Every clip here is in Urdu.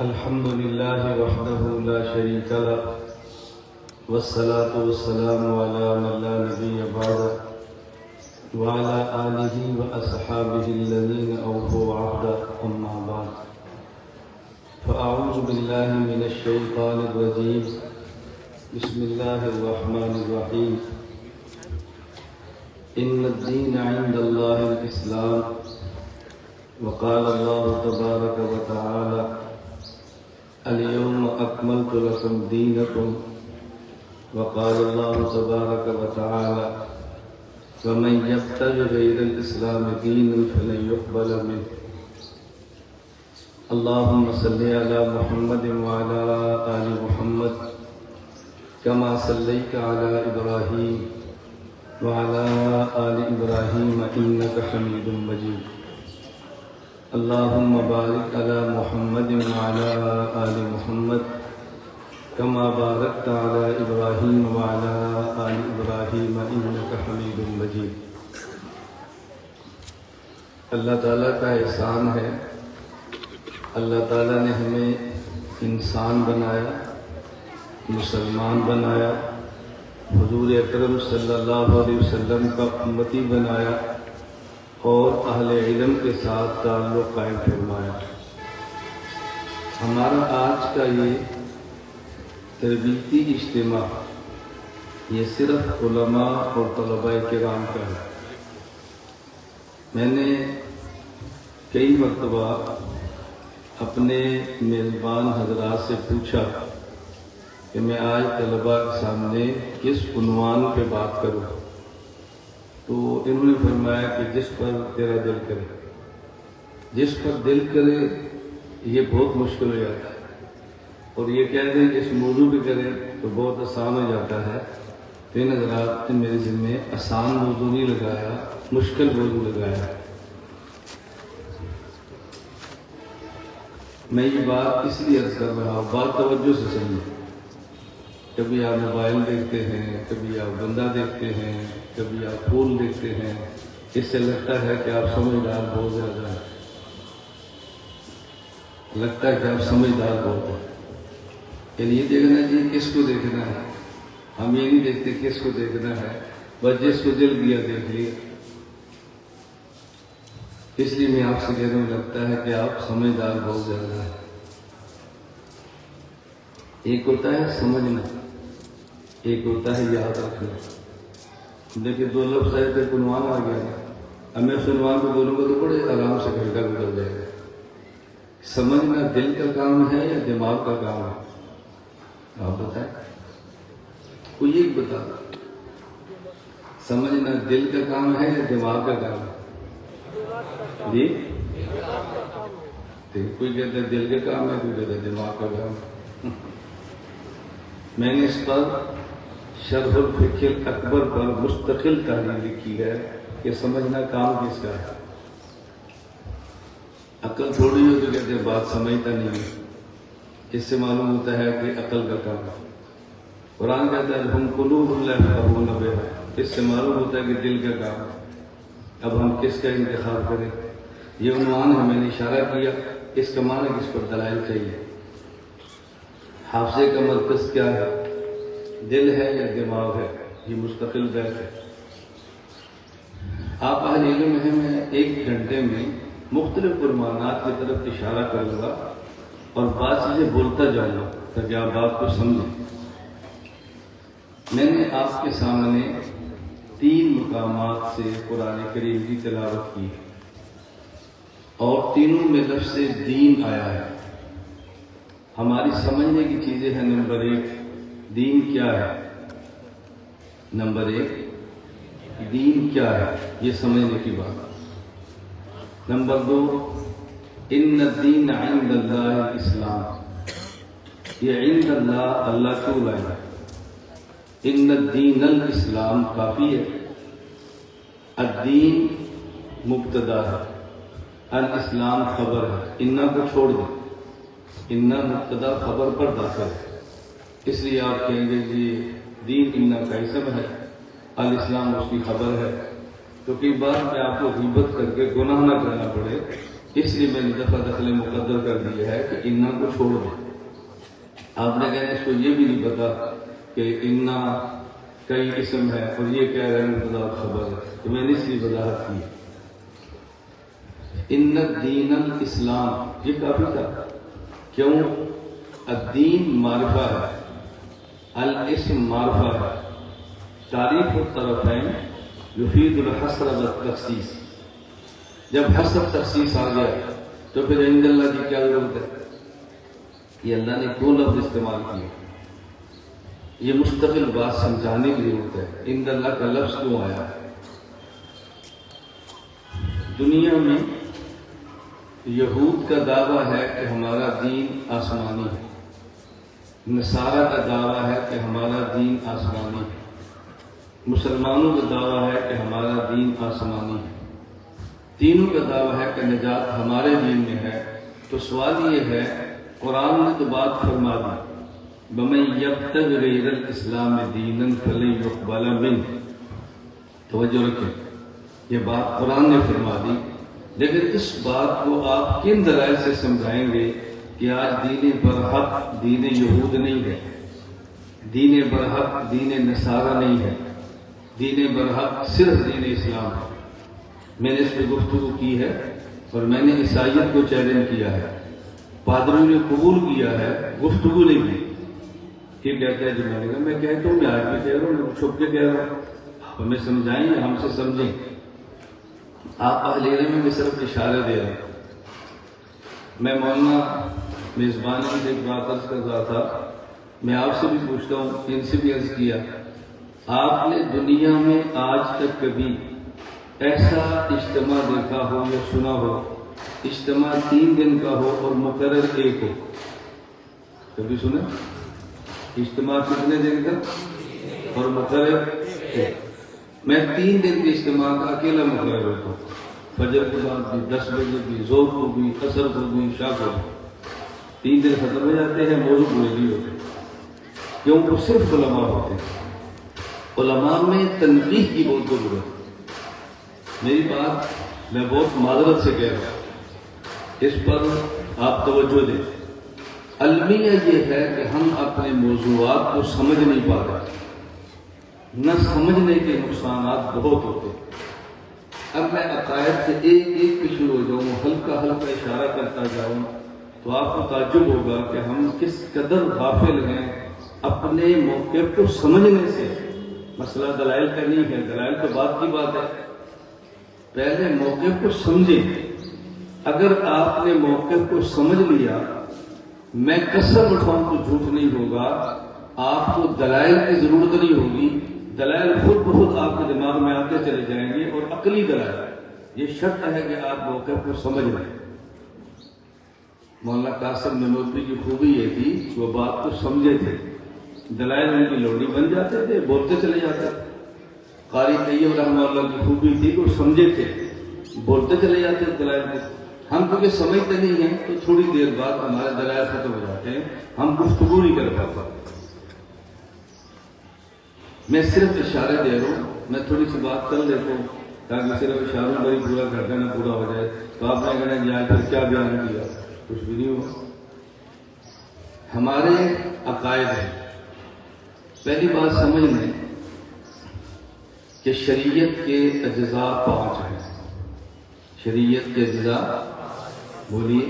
الحمد لله وحده لا شريك له والصلاة والسلام على من لا نبي بعده وعلى آله وأصحابه الذين أوفوا عهده أما بعد فأعوذ بالله من الشيطان الرجيم بسم الله الرحمن الرحيم إن الدين عند الله الإسلام وقال الله تبارك وتعالى اليوم أكملت لكم دينكم وقال الله تبارك وتعالى ومن يبتغ غير الإسلام دينا فلن يقبل منه اللهم صل على محمد وعلى آل محمد كما صليت على إبراهيم وعلى آل إبراهيم إنك حميد مجيد اللهم بارك على محمد وعلى آل محمد كما باركت على إبراهيم وعلى آل إبراهيم إنك حميد مجيد اللہ تعالیٰ کا احسان ہے، اللہ تعالیٰ نے ہمیں انسان بنایا، مسلمان بنایا، حضور اکرم صلی اللہ علیہ وسلم کا امتی بنایا اور اہل علم کے ساتھ تعلق قائم فرمایا۔ ہمارا آج کا یہ تربیتی اجتماع یہ صرف علماء اور طلباء کرام کا ہے۔ میں نے کئی مرتبہ اپنے میزبان حضرات سے پوچھا کہ میں آج طلباء کے سامنے کس عنوان پہ بات کروں، تو انہوں نے فرمایا کہ جس پر تیرا دل کرے۔ جس پر دل کرے یہ بہت مشکل ہو جاتا ہے، اور یہ کہہ دیں کہ اس موضوع پہ کریں تو بہت آسان ہو جاتا ہے۔ تو ان حضرات نے میرے ذمہ آسان موضوع نہیں لگایا، مشکل موضوع لگایا۔ میں یہ بات اس لیے عرض کر رہا ہوں، بات توجہ سے سنیے۔ کبھی آپ موبائل دیکھتے ہیں، کبھی آپ بندہ دیکھتے ہیں، کبھی آپ پھول دیکھتے ہیں، اس سے لگتا ہے کہ آپ سمجھدار بہت زیادہ ہیں، لگتا ہے کہ آپ سمجھدار بہت ہیں۔ یعنی یہ دیکھنا چاہیے کس کو دیکھنا ہے، ہم یہ نہیں دیکھتے کس کو دیکھنا ہے، بس جس کو دل کیا دیکھ لیا۔ اس لیے میں آپ سے کہنے میں لگتا ہے کہ آپ سمجھدار بہت زیادہ ہیں۔ ایک ہوتا ہے سمجھنا، ایک ہوتا ہے یاد رکھنا۔ دیکھیں دو لفظ آئے تھے، عنوان آ گیا، اب میں اس عنوان کو بولوں گا تو بڑے آرام سے گھنٹہ گزر جائے گا۔ سمجھنا دل کا کام ہے یا دماغ کا کام ہے؟ آپ بتائیں، کوئی ایک بتا دو۔ سمجھنا دل کا کام ہے یا دماغ کا کام ہے؟ جی کوئی کہتا ہے دل کا کام ہے، کوئی کہتا ہے دماغ کا کام ہے۔ میں نے اس پر شرح الفقہ اکبر پر مستقل تحریر لکھی ہے کہ سمجھنا کام کس کا ہے۔ عقل تھوڑی ہو تو کہتے ہیں بات سمجھتا نہیں ہے، اس سے معلوم ہوتا ہے کہ عقل کا کام ہے۔ قرآن کہتا ہے ہم قلوب لا یفقہون بہا، اس سے معلوم ہوتا ہے کہ دل کا کام ہے۔ اب ہم کس کا انتخاب کریں؟ یہ عنوان ہے، میں نے اشارہ کیا، اس کا معنی کس پر دلائل چاہیے۔ حافظے کا مرکز کیا ہے، دل ہے یا دماغ ہے؟ یہ مستقل بحث ہے۔ آپ اہل علم ہیں، میں ایک گھنٹے میں مختلف عنوانات کی طرف اشارہ کروں گا اور بعض چیزیں بولتا جاؤں گا تاکہ آپ بات کو سمجھیں۔ میں نے آپ کے سامنے 3 مقامات سے قرآن کریم کی تلاوت کی اور تینوں میں لفظ دین آیا ہے۔ ہماری سمجھنے کی چیزیں ہیں، نمبر 1 دین کیا ہے، نمبر 1 دین کیا ہے، یہ سمجھنے کی بات۔ نمبر 2 ان الدین عند اللہ الاسلام، یہ عند اللہ، اللہ کیوں لایا؟ ان الدین الاسلام کافی ہے، الدین مبتدا ہے، الاسلام خبر ہے، انا کو چھوڑ دیں، انا مبتدا خبر پر داخل ہے، اس لیے آپ کہیں گے جی دین انا کا اسم ہے، الاسلام اس کی خبر ہے۔ تو کئی بار میں آپ کو غیبت کر کے گناہ نہ کرنا پڑے اس لیے میں نے دخل مقدر کر دیا ہے کہ انا کو چھوڑ دیں. آپ نے کہا اس کو یہ بھی نہیں پتا کہ انا کئی قسم ہے اور یہ کہہ رہے ہیں مبتدا خبر ہے، تو میں نے اس لیے وضاحت کی. ان الدین الاسلام یہ کافی تھا. کیوں؟ الدین معرفہ ہے، الاسم معرفہ ہے. تعریف الطرفین یفید الحصر والتخصیص. جب حصر تخصیص آ گیا تو پھر عند اللہ کی کیا ضرورت ہے؟ یہ اللہ نے دو لفظ استعمال کیے، یہ مستقل بات سمجھانے کی ضرورت ہے. عند اللہ کا لفظ کیوں آیا؟ دنیا میں یہود کا دعویٰ ہے کہ ہمارا دین آسمانی ہے، نصارہ کا دعویٰ ہے کہ ہمارا دین آسمانی ہے، مسلمانوں کا دعویٰ ہے کہ ہمارا دین آسمانی ہے. تینوں کا دعویٰ ہے کہ نجات ہمارے دین میں ہے. تو سوال یہ ہے، قرآن نے تو بات فرما دی بَمَن يَبْتَغِ غَيْرَ الْإِسْلَامِ دِينًا فَلَن يُقْبَلَ مِنْهُ. توجہ رکھیں، یہ بات قرآن نے فرما دی، لیکن اس بات کو آپ کن دلائل سے سمجھائیں گے کہ آج دین برحق دین یہود نہیں ہے، دین برحق دین نصارہ نہیں ہے، دین برحق صرف دین اسلام ہے. میں نے اس پہ گفتگو کی ہے اور میں نے عیسائیت کو چیلنج کیا ہے، پادریوں نے قبول کیا ہے، گفتگو نہیں کی. یہ کہتے ہیں جو میں نے کہا میں کہتا ہوں، میں آج بھی کہہ رہا ہوں، میں چھپ کے کہہ رہا ہوں. آپ ہمیں سمجھائیں یا ہم سے سمجھیں. آپ اہل علم میں صرف اشارے دے رہے ہیں. میں مولانا میزبانی سے ایک بات عرض کر رہا تھا، میں آپ سے بھی پوچھتا ہوں، ان سے بھی عرض کیا، آپ نے دنیا میں آج تک کبھی ایسا اجتماع دیکھا ہو یا سنا ہو، اجتماع 3 دن کا ہو اور مقرر 1 ہو؟ کبھی سنا؟ اجتماع کتنے دن کا اور مقرر 1؟ میں 3 دن کے اجتماع کا اکیلا مقرر ہوتا ہوں. فجر کے بعد بھی، 10 بجے بھی، ظہر کو بھی، عصر کو بھی، عشاء کو بھی. 3 دن ختم ہو جاتے ہیں، موضوع پورے نہیں ہوتے. کیوں؟ وہ صرف علماء ہوتے ہیں. علماء میں تنقیح کی بہت ضرورت ہے. میری بات میں بہت معذرت سے کہہ رہا ہوں، اس پر آپ توجہ دیں. المیہ یہ ہے کہ ہم اپنے موضوعات کو سمجھ نہیں پاتے، نہ سمجھنے کے نقصانات بہت ہوتے ہیں. اب میں عقائد سے ایک پہ شروع ہو جاؤں، ہلکا ہلکا اشارہ کرتا جاؤں، تو آپ کو تعجب ہوگا کہ ہم کس قدر غافل ہیں اپنے موقف کو سمجھنے سے. مسئلہ دلائل کا نہیں ہے، دلائل تو بات کی بات ہے. پہلے موقف کو سمجھیں. اگر آپ نے موقف کو سمجھ لیا، میں قسم اٹھاؤں تو جھوٹ نہیں ہوگا، آپ کو دلائل کی ضرورت نہیں ہوگی. دلائل خود بخود آپ کے دماغ میں آتے چلے جائیں گے، اور عقلی دلائل. یہ شرط ہے کہ آپ موقف کو سمجھ لیں. مولانا قاسم نانوتوی کی خوبی یہ تھی کہ وہ بات کو سمجھے تھے، دلائل ان کی لوڈی بن جاتے تھے، بولتے چلے جاتے تھے. قاری طیب رحمہ اللہ کی خوبی تھی کہ وہ سمجھے تھے، بولتے چلے جاتے تھے دلائل کو. ہم کیونکہ سمجھتے نہیں ہیں تو تھوڑی دیر بعد ہمارے دلائل ختم ہو جاتے ہیں، ہم گفتگو نہیں کر پاتے. میں صرف اشارے دے رہا ہوں، میں تھوڑی سی بات کر لیتا ہوں تاکہ صرف اشاروں پر ہی پورا کر دینا پورا ہو جائے. تو آپ نے کہنا کہ آج پھر کیا بیان کیا؟ کچھ بھی نہیں ہوا. ہمارے عقائد ہیں. پہلی بات سمجھ لیں کہ شریعت کے اجزاء 5 ہیں. شریعت کے اجزاء بولیے.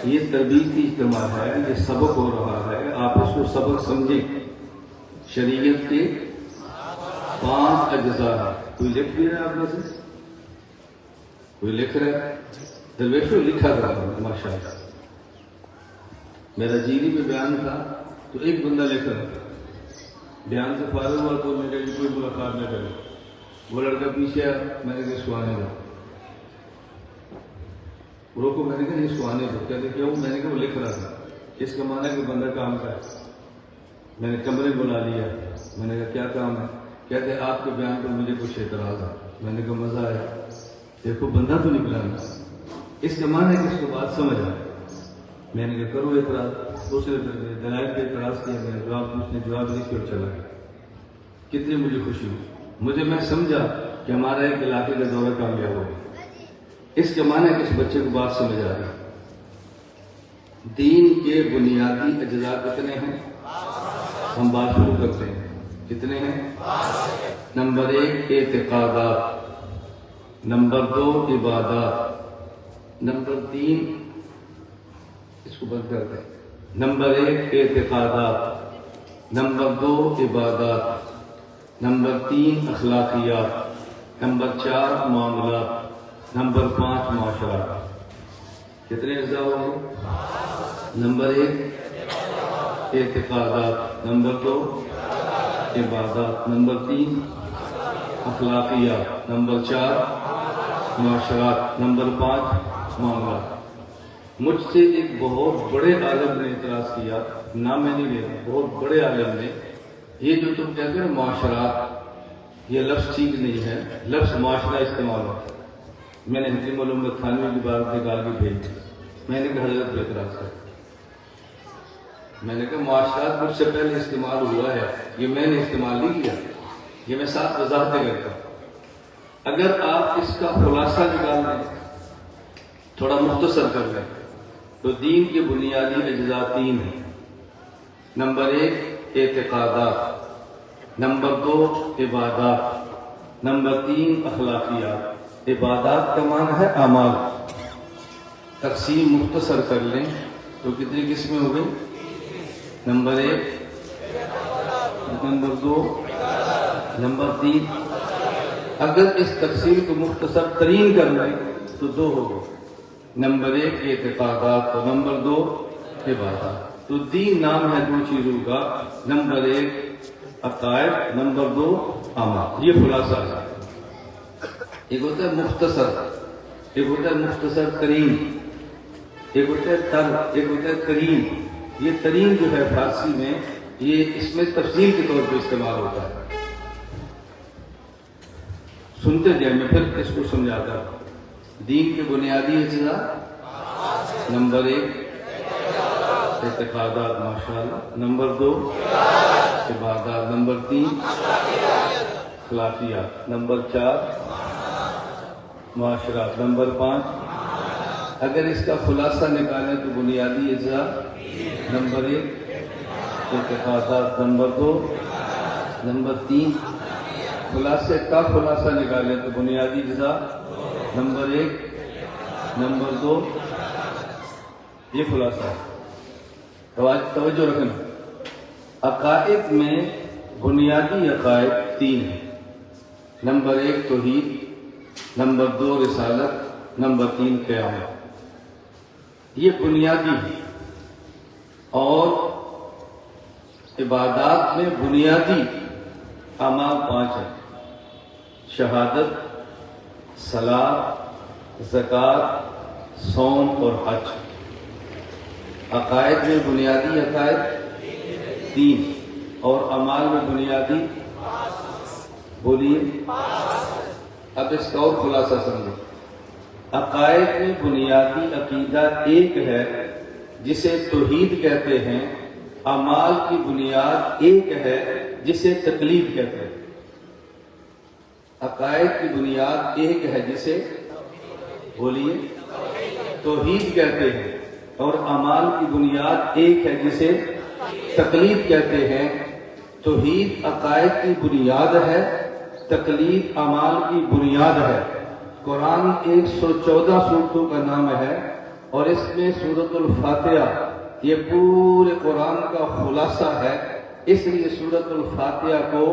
یہ تربیتی اجتماع ہے، یہ سبق ہو رہا ہے، آپ اس کو سبق سمجھیں. شریعت کے 5 اجزاء ہیں. کوئی لکھ بھی رہا ہے آپ میں سے؟ کوئی لکھ رہا ہے؟ درویشوں لکھا رہا ہے ماشاء اللہ. میرا جیلی میں بیان تھا تو ایک بندہ لکھ رہا تھا، بیان سے فارغ ہوا تو میں نے کہا کوئی ملاقات نہ کرے. وہ لڑکا پیچھے آیا، میں نے کہا اس کو آنے دو. روکو، میں نے کہا اس کو آنے دو. کہتے کیوں؟ میں نے کہا وہ لکھ رہا تھا. اس کا معنی ہے کہ بندہ کام کا ہے. میں نے کمرے بلا لیا. میں نے کہا کیا کام ہے؟ کہتے آپ کے بیان پر مجھے کچھ اعتراض آ. میں نے کہا مزہ آیا. دیکھو بندہ تو نکلا نا. اس کا معنی ہے کہ اس کو بات سمجھ آئے. میں نے کہا کرو اعتراض. اس نے دلائل پہ اعتراض کیا، میں نے اس نے جواب لکھ اور چلا گیا. کتنی مجھے خوشی ہوئی. میں سمجھا کہ ہمارا ایک علاقے کا دورہ کامیاب ہو گیا. اس کے معنی کہ اس بچے کو بات سمجھ آ رہی ہے۔ دین کے بنیادی اجزاء کتنے ہیں؟ ہم بات شروع کرتے ہیں، کتنے ہیں؟ نمبر 1 اعتقادات، نمبر 2 عبادات، نمبر 3 اس کو بند کر دیں۔ نمبر 1 اعتقادات، نمبر 2 عبادات، نمبر 3 اخلاقیات، نمبر 4 معاملات، نمبر 5 معاشرات۔ کتنے اجزاء ہو گئے؟ نمبر 1 اعتقادات، نمبر 2 عبادات، نمبر 3 اخلاقیات، نمبر 4 معاشرات، نمبر 5 معاملات۔ مجھ سے ایک بہت بڑے عالم نے اعتراض کیا، نام میں نہیں لے رہا، بہت بڑے عالم نے، یہ جو تم کہتے ہیں معاشرات، یہ لفظ ٹھیک نہیں ہے، لفظ معاشرہ استعمال ہوتا ہے۔ میں نے حکیم علوم تھانوی کی بات نکال کے بھیج دی، میں نے کہا حضرت پہ اعتراض کر، میں نے کہا معاشرات مجھ سے پہلے استعمال ہوا ہے، یہ میں نے استعمال نہیں کیا، یہ میں ساتھ وضاحتیں کرتا ہوں۔ اگر آپ اس کا خلاصہ نکال دیں، تھوڑا مختصر کر لیں، تو دین کے بنیادی اجزاء 3 ہیں۔ نمبر 1 اعتقادات، نمبر 2 عبادات، نمبر 3 اخلاقیات۔ عبادات کا معنی ہے اعمال۔ تقسیم مختصر کر لیں تو کتنی قسمیں ہو گئی؟ Number 1، number 2، number 3۔ اگر اس تقسیم کو مختصر ترین کر لیں تو 2 ہو گئے، نمبر 1 اعتقادات اور نمبر 2 عبادات۔ تو دین نام ہے 2 چیزوں کا، نمبر 1 عقائد، نمبر 2 اعمال۔ یہ خلاصہ ہے۔ ایک ہوتا ہے مختصر، ایک ہوتا ہے مختصر ترین، ایک ہوتا ہے تر، ایک ہوتا ہے ترین۔ یہ ترین جو ہے فارسی میں، یہ اس میں تفصیل کے طور پہ استعمال ہوتا ہے۔ سنتے جائیں، میں پھر اس کو سمجھاتا ہوں۔ دین کے بنیادی اجزاء، نمبر 1 اعتقادات، ماشاءاللہ، نمبر 2 عبادات، نمبر 3 اخلاقیات، نمبر 4 معاشرات، نمبر 5۔ اگر اس کا خلاصہ نکالیں تو بنیادی اجزاء، نمبر 1 اعتقادات، نمبر 2، نمبر 3۔ خلاصے کا خلاصہ نکالیں تو بنیادی اجزاء، نمبر 1، نمبر 2، یہ خلاصہ ہے۔ توجہ رکھنا، عقائد میں بنیادی عقائد 3 ہیں۔ نمبر 1 توحید، نمبر 2 رسالت، نمبر 3 قیامت۔ یہ بنیادی ہے۔ اور عبادات میں بنیادی اعمال 5 ہیں: شہادت، صلاۃ، زکوٰۃ، صوم اور حج۔ عقائد میں بنیادی عقائد 3 اور اعمال میں بنیادی، بولیے، اب اس کا اور خلاصہ سمجھو۔ عقائد میں بنیادی عقیدہ ایک ہے جسے توحید کہتے ہیں، اعمال کی بنیاد ایک ہے جسے تقلید کہتے ہیں۔ عقائد کی بنیاد ایک ہے جسے، بولیے، توحید کہتے ہیں، اور اعمال کی بنیاد ایک ہے جسے تقلید کہتے ہیں۔ توحید عقائد کی بنیاد ہے، تقلید اعمال کی بنیاد ہے۔ قرآن 114 سورتوں کا نام ہے، اور اس میں سورۃ الفاتحہ یہ پورے قرآن کا خلاصہ ہے۔ اس لیے سورۃ الفاتحہ کو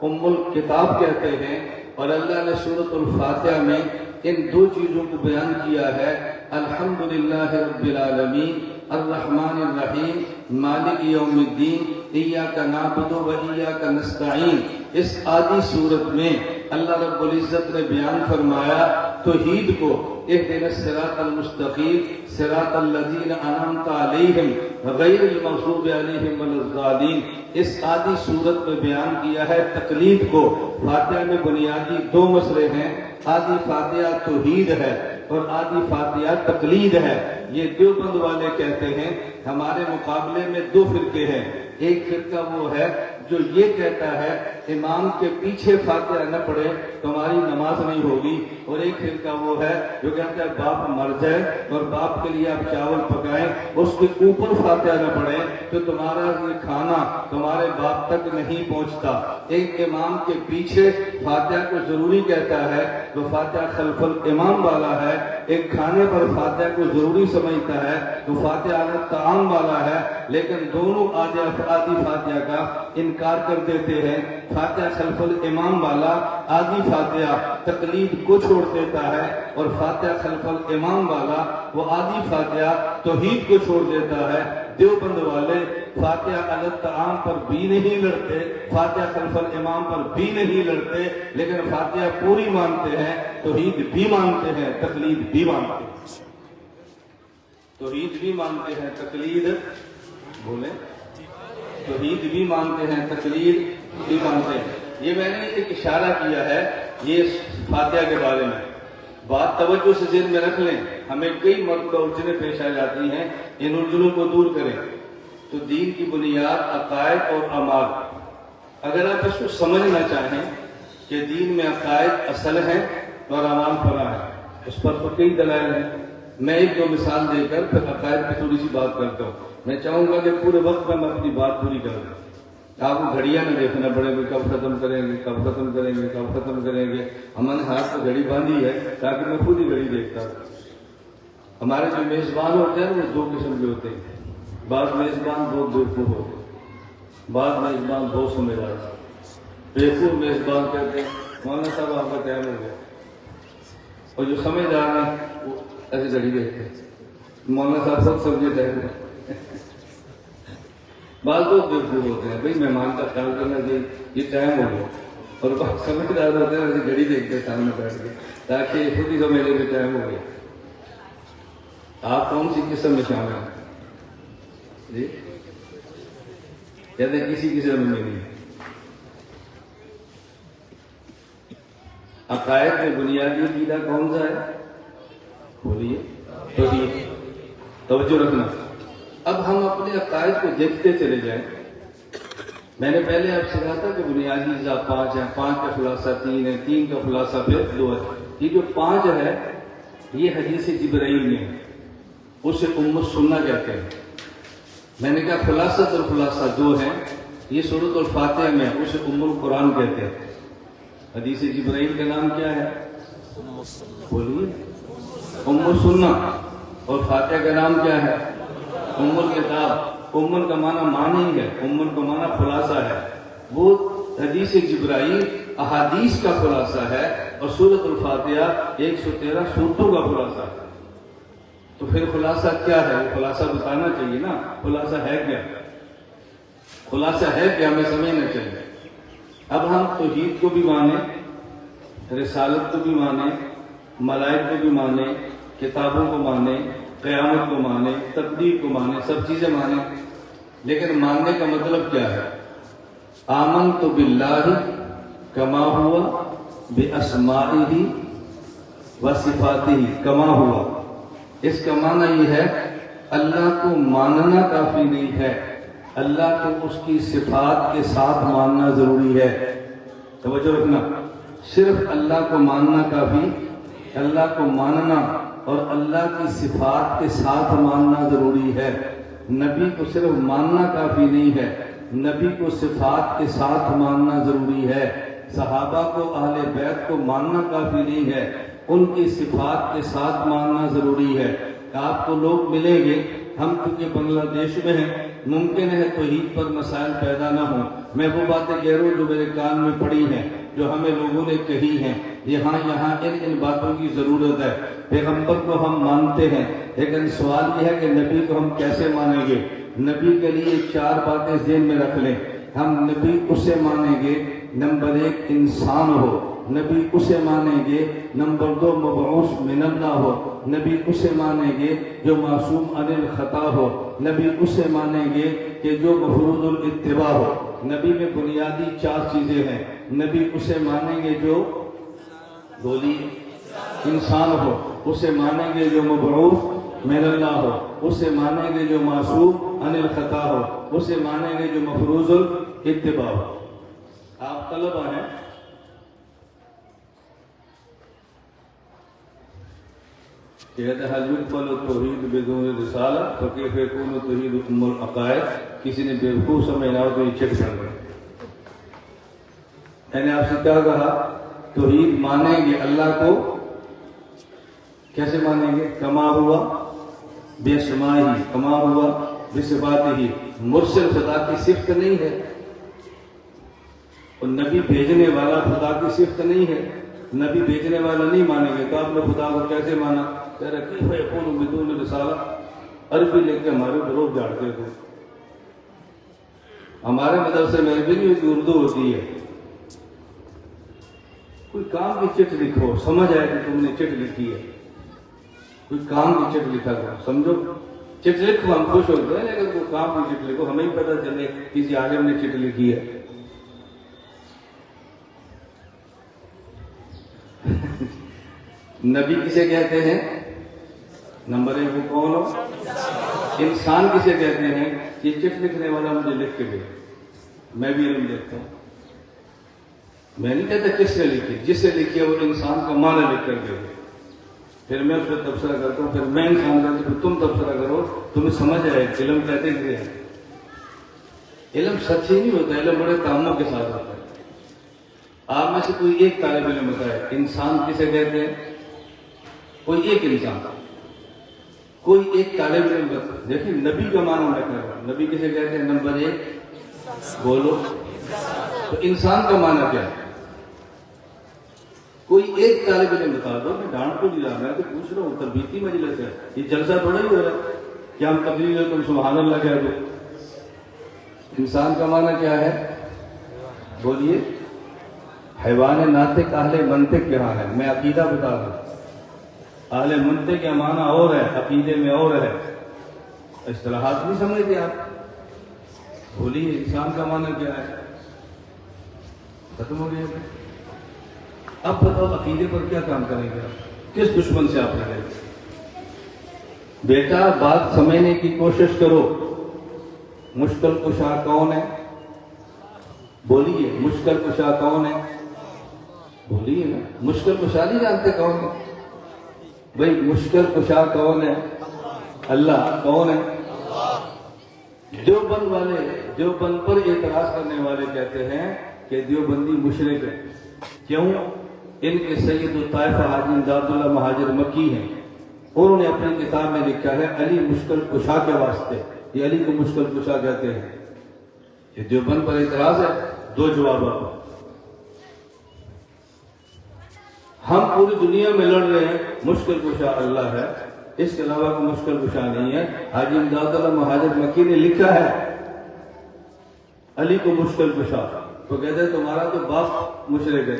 ام الکتاب کہتے ہیں، اور اللہ نے سورۃ الفاتحہ میں ان 2 چیزوں کو بیان کیا ہے: الحمدللہ رب العالمین، الرحمن الرحیم، مالک یوم الدین، ایاک نعبد و ایاک نستعین۔ اس آدھی صورت میں اللہ رب العزت نے بیان فرمایا توحید کو، اہدنا الصراط المستقیم صراط الذین انعمت علیہم غیر المغضوب علیہم ولا الضالین۔ اس آدھی صورت میں بیان کیا ہے تقلید کو۔ فاتحہ میں بنیادی 2 مسئلے ہیں، آدھی فاتحہ توحید ہے اور آدھی فاتحہ تقلید ہے۔ یہ دیوبند والے کہتے ہیں، ہمارے مقابلے میں 2 فرقے ہیں۔ ایک فرقہ وہ ہے جو یہ کہتا ہے امام کے پیچھے فاتحہ نہ پڑھے تو ہماری نماز نہیں ہوگی، اور ایک فرقہ وہ ہے جو کہتا ہے باپ مر جائے اور باپ کے لیے آپ چاول پکائیں، اس کے اوپر فاتحہ نہ پڑھیں تو تمہارا یہ کھانا تمہارے باپ تک نہیں پہنچتا۔ ایک امام کے پیچھے فاتحہ کو ضروری کہتا ہے تو فاتحہ خلف الامام والا ہے، ایک کھانے پر فاتحہ کو ضروری سمجھتا ہے تو فاتحہ علی الطعام والا ہے، لیکن دونوں آدھی فاتحہ کا انکار کر دیتے ہیں۔ فاتحہ خلف الامام والا آدھی فاتحہ تقلید کو چھوڑ دیتا ہے، اور فاتحہ خلف الامام والا وہ آدھی فاتحہ توحید کو چھوڑ دیتا ہے۔ دیوبند والے فاتحہ علی الطعام پر بھی نہیں لڑتے، فاتحہ خلف الامام پر بھی نہیں لڑتے، لیکن فاتحہ پوری مانتے ہیں، توحید بھی مانتے ہیں، تقلید بھی مانتے ہیں۔ توحید بھی مانتے ہیں، تقلید بولیں، توحید بھی مانتے ہیں، تقلید بھی مانتے ہیں۔ یہ میں نے ایک اشارہ کیا ہے یہ فاتحہ کے بارے میں، بات توجہ سے ذہن میں رکھ لیں، ہمیں کئی مرتبہ الجھنیں پیش آ جاتی ہیں، ان الجھنوں کو دور کریں۔ تو دین کی بنیاد عقائد اور اعمال، اگر آپ اس کو سمجھنا چاہیں کہ دین میں عقائد اصل ہیں اور اعمال فرع ہیں، اس پر تو کئی دلائل ہیں۔ میں ایک دو مثال دے کر پھر عقائد پہ تھوڑی سی بات کرتا ہوں۔ میں چاہوں گا کہ پورے وقت میں اپنی بات پوری کروں، آپ کو گھڑیاں نہ دیکھنا پڑے کہ کب ختم کریں گے، کب ختم کریں گے، کب ختم کریں گے۔ ہم نے ہاتھ پہ گھڑی باندھی ہے تاکہ میں خود ہی گھڑی دیکھتا ہوں۔ ہمارے جو میزبان ہوتے ہیں وہ دو قسم کے ہوتے ہیں، بعض میزبان بہت بیوقوف ہوتے ہیں، بعض میزبان بہت سمجھدار۔ بیوقوف میزبان کہتے ہیں مولانا صاحب آپ کا ٹائم ہو گیا، اور جو سمجھدار ہیں وہ ایسے گھڑی دیکھتے ہیں، مولانا صاحب سب سمجھے ٹائم ہے۔ بعض لوگ بیوقوف ہوتے ہیں، بھائی مہمان کا خیال کرنا چاہیے، یہ ٹائم ہو گیا، اور بعض سمجھدار ہوتے ہیں ایسے گھڑی دیکھتے ہیں سامنے بیٹھ کے تاکہ خود ہی سمجھ لے کہ ٹائم ہو گیا۔ آپ کون سی قسم میں شامل ہیں؟ جی کہتے ہیں کسی قسم میں نہیں۔ عقائد میں بنیادی عقیدہ کون سا ہے؟ بولیے، توجہ رکھنا۔ اب ہم اپنے عقائد کو دیکھتے چلے جائیں۔ میں نے پہلے آپ سے کہا تھا کہ بنیادی اجزاء 5 ہیں، 5 کا خلاصہ 3 ہے، 3 کا خلاصہ پھر 2 ہے۔ یہ جو 5 ہے یہ حدیث جبرائیل میں ہے، اسے ام السنہ کہتے ہیں۔ میں نے کہا خلاصہ اور خلاصہ 2 ہیں، یہ سورۃ الفاتحہ میں ہے، اسے ام القرآن کہتے ہیں۔ حدیث جبرائیل کا نام کیا ہے؟ بولیے، ام السنہ۔ اور فاتحہ کا نام کیا ہے؟ ام الکتاب۔ ام کا معنی معنی ہے، ام کا معنی خلاصہ ہے۔ وہ حدیث جبرائیل احادیث کا خلاصہ ہے، اور سورۃ الفاتحہ 113 سورتوں کا خلاصہ ہے۔ تو پھر خلاصہ کیا ہے؟ وہ خلاصہ بتانا چاہیے نا، خلاصہ ہے کیا؟ خلاصہ ہے کیا ہمیں سمجھنا چاہیے۔ اب ہم توحید کو بھی مانیں، رسالت کو بھی مانیں، ملائک کو بھی مانیں، کتابوں کو مانیں، قیامت کو مانیں، تقدیر کو مانیں، سب چیزیں مانیں، لیکن ماننے کا مطلب کیا ہے؟ آمنت باللہ کما ہوا باسمائہ وصفاتہ کما ہوا۔ اس کا معنی یہ ہے اللہ کو ماننا کافی نہیں ہے، اللہ کو اس کی صفات کے ساتھ ماننا ضروری ہے۔ توجہ رکھنا، صرف اللہ کو ماننا کافی، اللہ کو ماننا اور اللہ کی صفات کے ساتھ ماننا ضروری ہے۔ نبی کو صرف ماننا کافی نہیں ہے، نبی کو صفات کے ساتھ ماننا ضروری ہے۔ صحابہ کو، اہل بیت کو ماننا کافی نہیں ہے، ان کی صفات کے ساتھ ماننا ضروری ہے۔ آپ کو لوگ ملیں گے، ہم کیونکہ بنگلہ دیش میں ہیں، ممکن ہے توحید پر مسائل پیدا نہ ہوں، میں وہ باتیں کہہ رہا ہوں جو میرے کان میں پڑی ہیں، جو ہمیں لوگوں نے کہی ہیں۔ یہاں ان باتوں کی ضرورت ہے۔ پیغمبر کو ہم مانتے ہیں، لیکن سوال یہ ہے کہ نبی کو ہم کیسے مانیں گے؟ نبی کے لیے 4 باتیں ذہن میں رکھ لیں۔ ہم نبی اسے مانیں گے، نمبر 1 انسان ہو، نبی اسے مانیں گے، نمبر 2 مبعوث من اللہ ہو، نبی اسے مانیں گے جو معصوم عن الخطا ہو، نبی اسے مانیں گے کہ جو مفروض الاتباع ہو۔ نبی میں بنیادی 4 چیزیں ہیں۔ نبی اسے مانیں گے جو بولی انسان ہو، اسے مانیں گے جو مبعوث من اللہ ہو، اسے مانیں گے جو معصوم عن الخطا ہو، اسے مانیں گے جو مفروض الاتباع ہو۔ آپ طلبہ ہیں، کہتے ہیں حل یقبل التوحید بدون رسالہ فکیف یکون توحید ام العقائد۔ کسی نے بیوقوف سمجھنا ہو تو یہ چیک کر لیں۔ میں نے آپ سے کیا کہا؟ توحید مانیں گے اللہ کو، کیسے مانیں گے؟ کما ہوا باسمائہ، کما ہوا بصفاتہ۔ مرسل خدا کی صفت نہیں ہے، اور نبی بھیجنے والا خدا کی صفت نہیں ہے۔ نبی بھیجنے والا نہیں مانیں گے تو آپ نے خدا کو کیسے مانا؟ کہہ رہے کیف یکون بدون رسالہ، عربی لکھ کے ہمارے دروغ جھاڑتے تھے۔ ہمارے مدرسے میں بھی نہیں ہوتی، اردو ہوتی ہے۔ کوئی کام کی چٹ لکھو، سمجھ آئے کہ تم نے چٹ لکھی ہے۔ کوئی کام کی چٹ لکھا کرو، سمجھو چٹ لکھو، ہم خوش ہوتے ہیں، لیکن کوئی کام کی چٹ لکھو، ہمیں ہی پتہ چلے کسی عالم نے چٹ لکھی ہے۔ نبی کسے کہتے ہیں؟ نمبر ایک وہ کون ہو؟ انسان کسے کہتے ہیں؟ یہ چٹ لکھنے والا مجھے لکھ کے دے، میں بھی علم دیکھتا ہوں۔ میں نہیں کہتا کس نے لکھی، جس نے لکھی ہے وہ انسان کا معنی لکھ کر دے، پھر میں اس پہ تبصرہ کرتا ہوں، پھر میں انسان کرتا ہوں، تم تبصرہ کرو، تمہیں سمجھ آئے علم کہتے ہیں۔ علم سچ ہی نہیں ہوتا، علم بڑے کاموں کے ساتھ ہوتا ہے۔ آپ میں سے کوئی ایک طالب علم بتائے انسان کسے کہتے ہیں؟ کوئی ایک انسان، کوئی ایک طالب علم بتائے۔ دیکھیں نبی کا معنی میں کہہ رہا ہوں، نبی کسے کہتے ہیں؟ نمبر ایک بولو تو انسان کا معنی کیا ہے؟ کوئی ایک طالب علم بتا دو، میں ڈانٹ کو نہیں رہا، میں تو پوچھ رہا ہوں، تربیتی مجلس ہے، یہ جلسہ تھوڑا ہی ہو رہا ہے کہ ہم تقریر ہے تم سبحان اللہ کہہ دو۔ انسان کا معنی کیا ہے؟ بولیے۔ حیوان ناطق اہل منطق کہاں ہے؟ میں عقیدہ بتا رہا ہوں۔ اہل منطق کا معنی اور ہے، عقیدے میں اور ہے، اصطلاحات نہیں سمجھتے آپ؟ بولیے انسان کا معنی کیا ہے؟ ختم ہو گیا۔ اب بتاؤ عقیدے پر کیا کام کریں گے آپ؟ کس دشمن سے آپ لڑیں گے؟ بیٹا بات سمجھنے کی کوشش کرو۔ مشکل کشا کون ہے؟ بولیے مشکل کشا کون ہے؟ بولیے نا، مشکل کشا نہیں جانتے کون ہے؟ بھائی مشکل کشا کون ہے؟ اللہ۔ کون ہے؟ دیوبند والے، دیوبند پر اعتراض کرنے والے کہتے ہیں کہ دیوبندی مشرک ہے۔ کیوں؟ ان کے سید الطائفہ حاجی امداد اللہ مہاجر مکی ہیں، انہوں نے اپنی کتاب میں لکھا ہے علی مشکل کشا کے واسطے، یہ علی کو مشکل کشا کہتے ہیں۔ یہ دیوبند پر اعتراض ہے۔ دو جواب آپ، ہم پوری دنیا میں لڑ رہے ہیں، مشکل کشا اللہ ہے، اس کے علاوہ کوئی مشکل کشا نہیں ہے۔ حاجی امداد اللہ مہاجر مکی نے لکھا ہے علی کو مشکل کشا، تو کہتے ہیں تمہارا تو باپ مشرک ہے،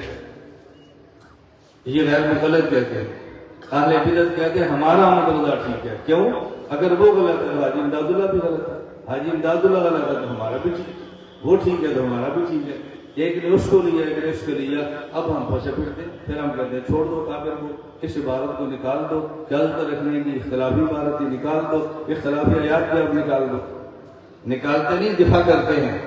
یہ غیر میں غلط کہتے ہیں۔ اہل بدعت کہتے ہیں ہمارا احمد رضا ٹھیک ہے۔ کیوں؟ اگر وہ غلط ہے حاجی امداد اللہ بھی غلط ہے، حاجی امداد اللہ غلط ہے تو ہمارا بھی ٹھیک ہے، وہ ٹھیک ہے تو ہمارا بھی ٹھیک ہے۔ ایک نے اس کو لیا، ایک نے اس کو لیا، اب ہم پھنسے پھرتے، پھر ہم کہتے ہیں چھوڑ دو کافر کو، اس عبارت کو نکال دو، چلتے رکھنے کی اختلافی عبارت ہی نکال دو، اختلافی آیات بھی اب نکال دو۔ نکالتے نہیں، دفاع کرتے ہیں۔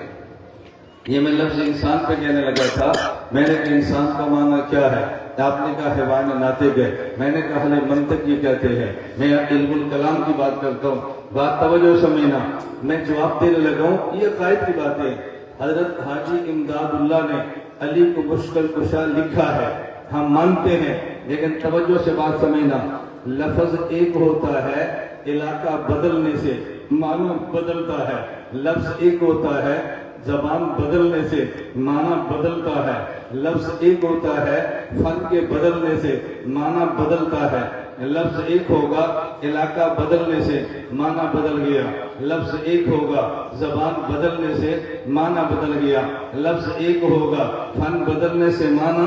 یہ میں لفظ انسان پہ کہنے لگا تھا، میں نے کہا انسان کا معنی کیا ہے؟ آپ نے کہا حیوان ناطق ہے، میں نے کہا اہل منطق یہ کہتے ہیں۔ میں علم الکلام کی بات کرتا ہوں، بات توجہ سمجھنا، میں جواب دینے لگا ہوں، یہ عقائد کی باتیں۔ حضرت حاجی امداد اللہ نے علی کو مشکل کشا لکھا ہے، ہم مانتے ہیں، لیکن توجہ سے بات سمجھنا، لفظ ایک ہوتا ہے، علاقہ بدلنے سے معنی بدلتا ہے، لفظ ایک ہوتا ہے، زبان بدلنے سے معنی بدلتا ہے، لفظ ایک ہوتا ہے، فن کے بدلنے سے معنی بدلتا ہے، لفظ ایک ہوگا، علاقہ بدلنے سے معنی بدل گیا، لفظ ایک ہوگا، زبان بدلنے سے معنی بدل گیا، لفظ ایک ہوگا، فن بدلنے سے معنی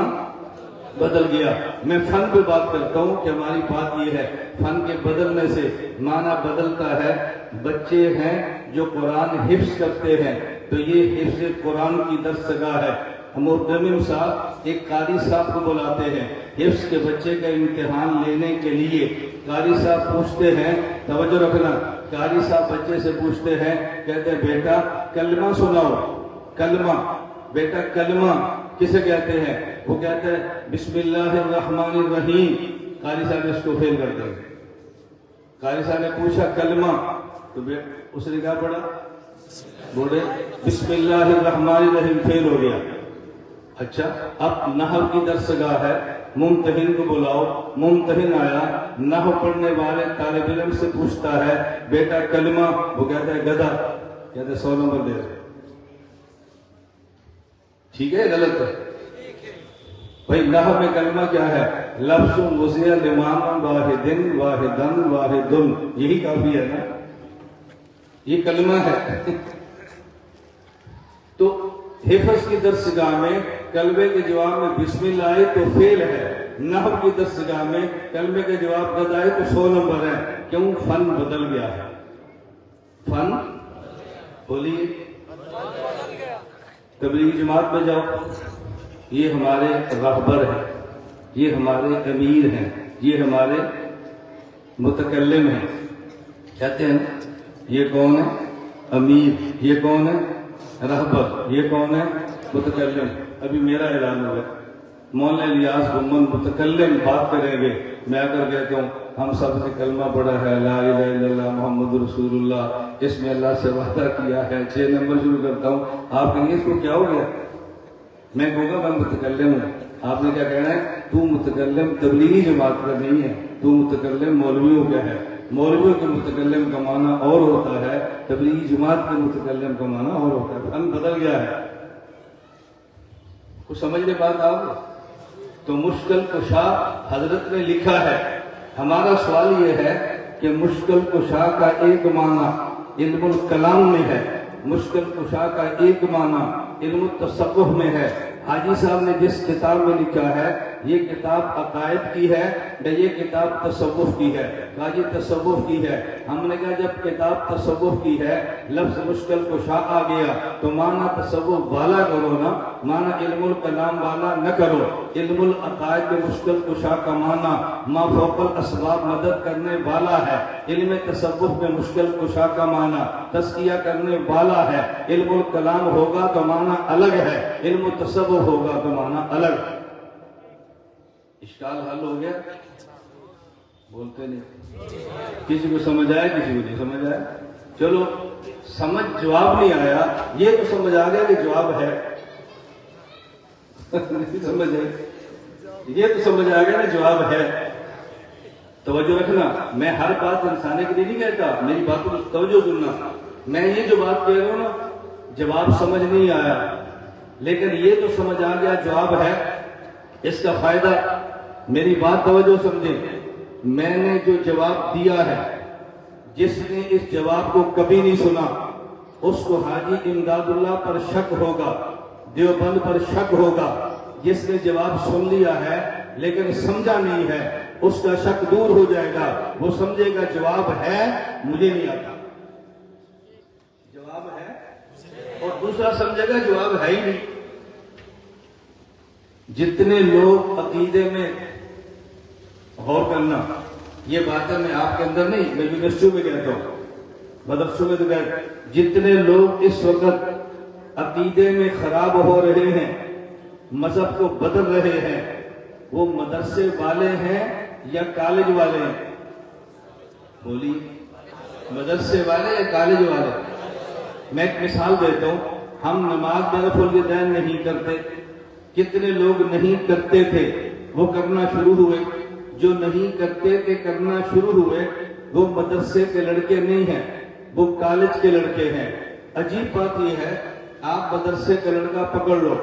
بدل گیا۔ میں فن پہ بات کرتا ہوں کہ ہماری بات یہ ہے، فن کے بدلنے سے معنی بدلتا ہے۔ بچے ہیں جو قرآن حفظ کرتے ہیں تو یہ حفظ قرآن کی درسگاہ ہے۔ مردمم صاحب ایک قاری صاحب کو بلاتے ہیں، حفظ کے بچے کا امتحان لینے کے لیے قاری صاحب پوچھتے ہیں، توجہ رکھنا، قاری صاحب بچے سے پوچھتے ہیں، کہتے ہیں بیٹا کلمہ سناؤ، کلمہ، بیٹا کلمہ کسے کہتے ہیں؟ وہ کہتا ہے بسم اللہ الرحمن الرحیم۔ قاری صاحب نے اس کو فیل کر دیا۔ قاری صاحب نے پوچھا کلمہ، تو اس نے کیا پڑھا؟ بولے بسم اللہ الرحمن الرحیم، فیل ہو گیا۔ اچھا اب نحو کی درسگاہ ہے، ممتحن کو بلاؤ، ممتحن آیا، نحو پڑھنے والے طالب علم سے پوچھتا ہے بیٹا کلمہ، وہ کہتا ہے گدھا، کہتے 100 نمبر دے رہے۔ ٹھیک ہے غلط ہے؟ بھائی نحو میں کلمہ کیا ہے؟ لفظ وضع لمعنی واحد واحدن واحدن، یہی کافی ہے نا، یہ کلمہ ہے۔ تو حفظ کی درسگاہ میں کلمے کے جواب میں بسم اللہ آئے تو فیل ہے، نحو کی درسگاہ میں کلمے کے جواب گدھا آئے تو 100 نمبر ہے۔ کیوں؟ فن بدل گیا ہے۔ فن بولیے، تبلیغی جماعت میں جاؤ، یہ ہمارے رہبر ہیں، یہ ہمارے امیر ہیں، یہ ہمارے متکلم ہیں، کہتے ہیں یہ کون ہے؟ امیر، یہ کون ہے؟ رہبر، یہ کون ہے؟ متکلم۔ ابھی میرا اعلان ہوا، مولانا الیاس محمد متکلم بات کریں گے، میں اگر کہتا ہوں ہم سب نے کلمہ پڑھا ہے لا الہ الا اللہ محمد رسول اللہ، اس میں اللہ سے وعدہ کیا ہے، 6 نمبر شروع کرتا ہوں، آپ کہیں گے اس کو کیا ہو گیا؟ میں کہوں گا میں متکلم ہوں، آپ نے کیا کہنا ہے؟ تو متکلم تبلیغی جماعت کا نہیں ہے، تو متکلم مولویوں کا ہے۔ مولویوں کے متکلم کا معنی اور ہوتا ہے، تبلیغی جماعت کے متکلم کا معنی اور ہوتا ہے۔ فن بدل گیا ہے، کچھ سمجھنے بات آپ؟ تو مشکل کشا حضرت نے لکھا ہے۔ ہمارا سوال یہ ہے کہ مشکل کشا کا ایک معنی علم الکلام میں ہے، مشکل کشا کا ایک معنی علم التصوف میں ہے۔ حاجی صاحب نے جس کتاب میں لکھا ہے یہ کتاب عقائد کی ہے یا یہ کتاب تصوف کی ہے؟ کہا جی تصوف کی ہے۔ ہم نے کہا جب کتاب تصوف کی ہے، لفظ مشکل کشا آ گیا تو معنی تصوف والا کرو نا، معنی علم الکلام والا نہ کرو۔ علم العقائد میں مشکل کشا کا معنی ما فوق الاسباب مدد کرنے والا ہے، علم تصوف میں مشکل کشا کا معنی تزکیہ کرنے والا ہے۔ علم الکلام ہوگا تو معنی الگ ہے، علم تصوف ہوگا تو معنی الگ۔ اشکال حل ہو گیا؟ بولتے نہیں، کسی کو سمجھ آیا، کسی کو نہیں سمجھ آیا؟ چلو سمجھ جواب نہیں آیا، یہ تو سمجھ آ گیا کہ جواب ہے۔ نہیں سمجھ آئی؟ یہ تو سمجھ آ گیا نا جواب ہے۔ توجہ رکھنا، میں ہر بات انسانے کے لیے نہیں کہتا، میری باتوں کو توجہ سننا۔ میں یہ جو بات کہہ رہا ہوں نا، جواب سمجھ نہیں آیا لیکن یہ تو سمجھ آ گیا جواب ہے، اس کا فائدہ، میری بات توجہ سمجھیں، میں نے جو جواب دیا ہے، جس نے اس جواب کو کبھی نہیں سنا اس کو حاجی امداد اللہ پر شک ہوگا، دیوبند پر شک ہوگا۔ جس نے جواب سن لیا ہے لیکن سمجھا نہیں ہے اس کا شک دور ہو جائے گا، وہ سمجھے گا جواب ہے، مجھے نہیں آتا، جواب ہے، اور دوسرا سمجھے گا جواب ہے ہی نہیں۔ جتنے لوگ عقیدے میں غور کرنا، یہ باتیں میں آپ کے اندر نہیں، میں یونیورسٹیوں میں کہتا ہوں، مدرسوں میں تو کہتا ہوں، جتنے لوگ اس وقت عقیدے میں خراب ہو رہے ہیں، مذہب کو بدل رہے ہیں، وہ مدرسے والے ہیں یا کالج والے ہیں؟ بولیے، مدرسے والے یا کالج والے؟ میں ایک مثال دیتا ہوں، ہم نماز میں رفع الیدین نہیں کرتے، کتنے لوگ نہیں کرتے تھے وہ کرنا شروع ہوئے، جو نہیں کرتے تھے کرنا شروع ہوئے، وہ مدرسے کے لڑکے نہیں ہیں، وہ کالج کے لڑکے ہیں۔ عجیب بات یہ ہے، آپ مدرسے کا لڑکا پکڑ لو،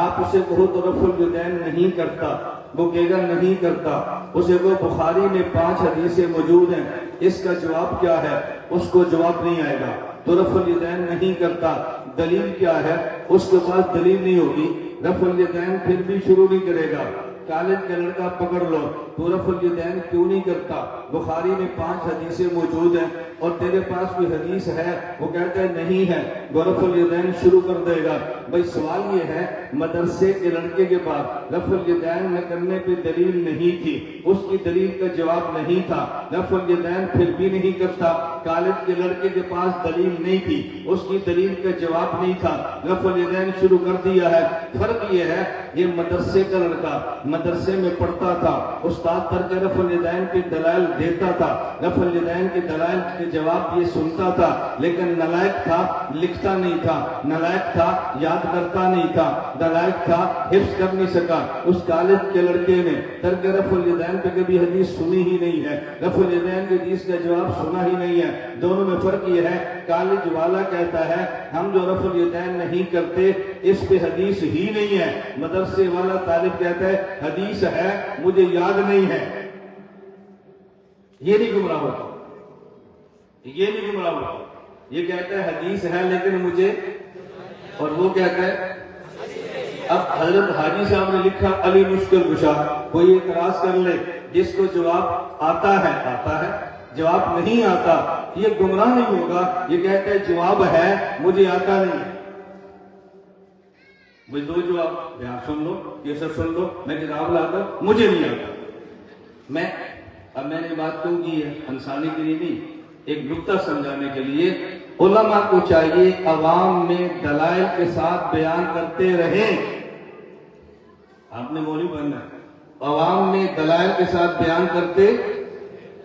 آپ اسے کہو تو رفع الیدین نہیں کرتا، وہ کہے گا نہیں کرتا، اسے کہو بخاری میں 5 حدیثیں موجود ہیں، اس کا جواب کیا ہے، اس کو جواب نہیں آئے گا، تو رفع الیدین نہیں کرتا، دلیل کیا ہے، اس کے پاس دلیل نہیں ہوگی، رفع الیدین پھر بھی شروع نہیں کرے گا۔ کالج کا لڑکا پکڑ لو، تو رفع الیدین کیوں نہیں کرتا؟ بخاری میں 5 حدیثیں موجود ہیں اور تیرے پاس کوئی حدیث ہے؟ وہ کہتا ہے نہیں ہے، وہ رفع الیدین شروع کر دے گا۔ بھائی سوال یہ ہے، مدرسے کے لڑکے کے پاس رفع الیدین نہ کرنے پہ دلیل نہیں تھی، اس کی دلیل کا جواب نہیں تھا، رفع الیدین پھر بھی نہیں کرتا۔ کالج کے لڑکے کے پاس دلیل نہیں تھی، اس کی دلیل کا جواب نہیں تھا، رفع الیدین شروع کر دیا ہے۔ فرق یہ ہے، یہ مدرسے کا لڑکا مدرسے میں پڑھتا تھا، استاد ترک رفع الیدین کے دلائل دیتا تھا، رفع الیدین کے دلائل کے جواب یہ سنتا تھا، لیکن نالائق تھا، لکھتا نہیں تھا، نالائق تھا، یاد کرتا نہیں تھا، نالائق تھا، حفظ کر نہیں سکا۔ اس کالج کے لڑکے نے ترک رفع الیدین پہ کبھی حدیث سنی ہی نہیں ہے، رفع الیدین کی حدیث کا جواب سنا ہی نہیں ہے۔ دونوں میں فرق یہ ہے، کالج والا کہتا ہے ہم جو رفع الیدین نہیں کرتے اس پہ حدیث ہی نہیں ہے، مدرسے والا طالب کہتا ہے حدیث ہے مجھے یاد نہیں ہے۔ یہ نہیں گمراہ ہوتا، یہ نہیں گمراہ ہوتا، یہ کہتا ہے حدیث ہے لیکن مجھے، اور وہ کہتا ہے۔ اب حضرت حاجی صاحب نے لکھا علی مشکل کشا، کوئی اعتراض کر لے، جس کو جواب آتا ہے، جواب نہیں آتا، یہ گمراہ نہیں ہوگا، یہ کہتا ہے جواب ہے مجھے آتا نہیں۔ مجھے 2 جواب، بیان سن لو، یہ سب سن لو، میں کتاب لاتا ہوں، مجھے نہیں آتا۔ اب میں نے بات کیوں کی ہے؟ انسانی کے لیے نہیں، ایک نقطہ سمجھانے کے لیے۔ علماء کو چاہیے عوام میں دلائل کے ساتھ بیان کرتے رہیں۔ آپ نے مولوی بننا ہے، عوام میں دلائل کے ساتھ بیان کرتے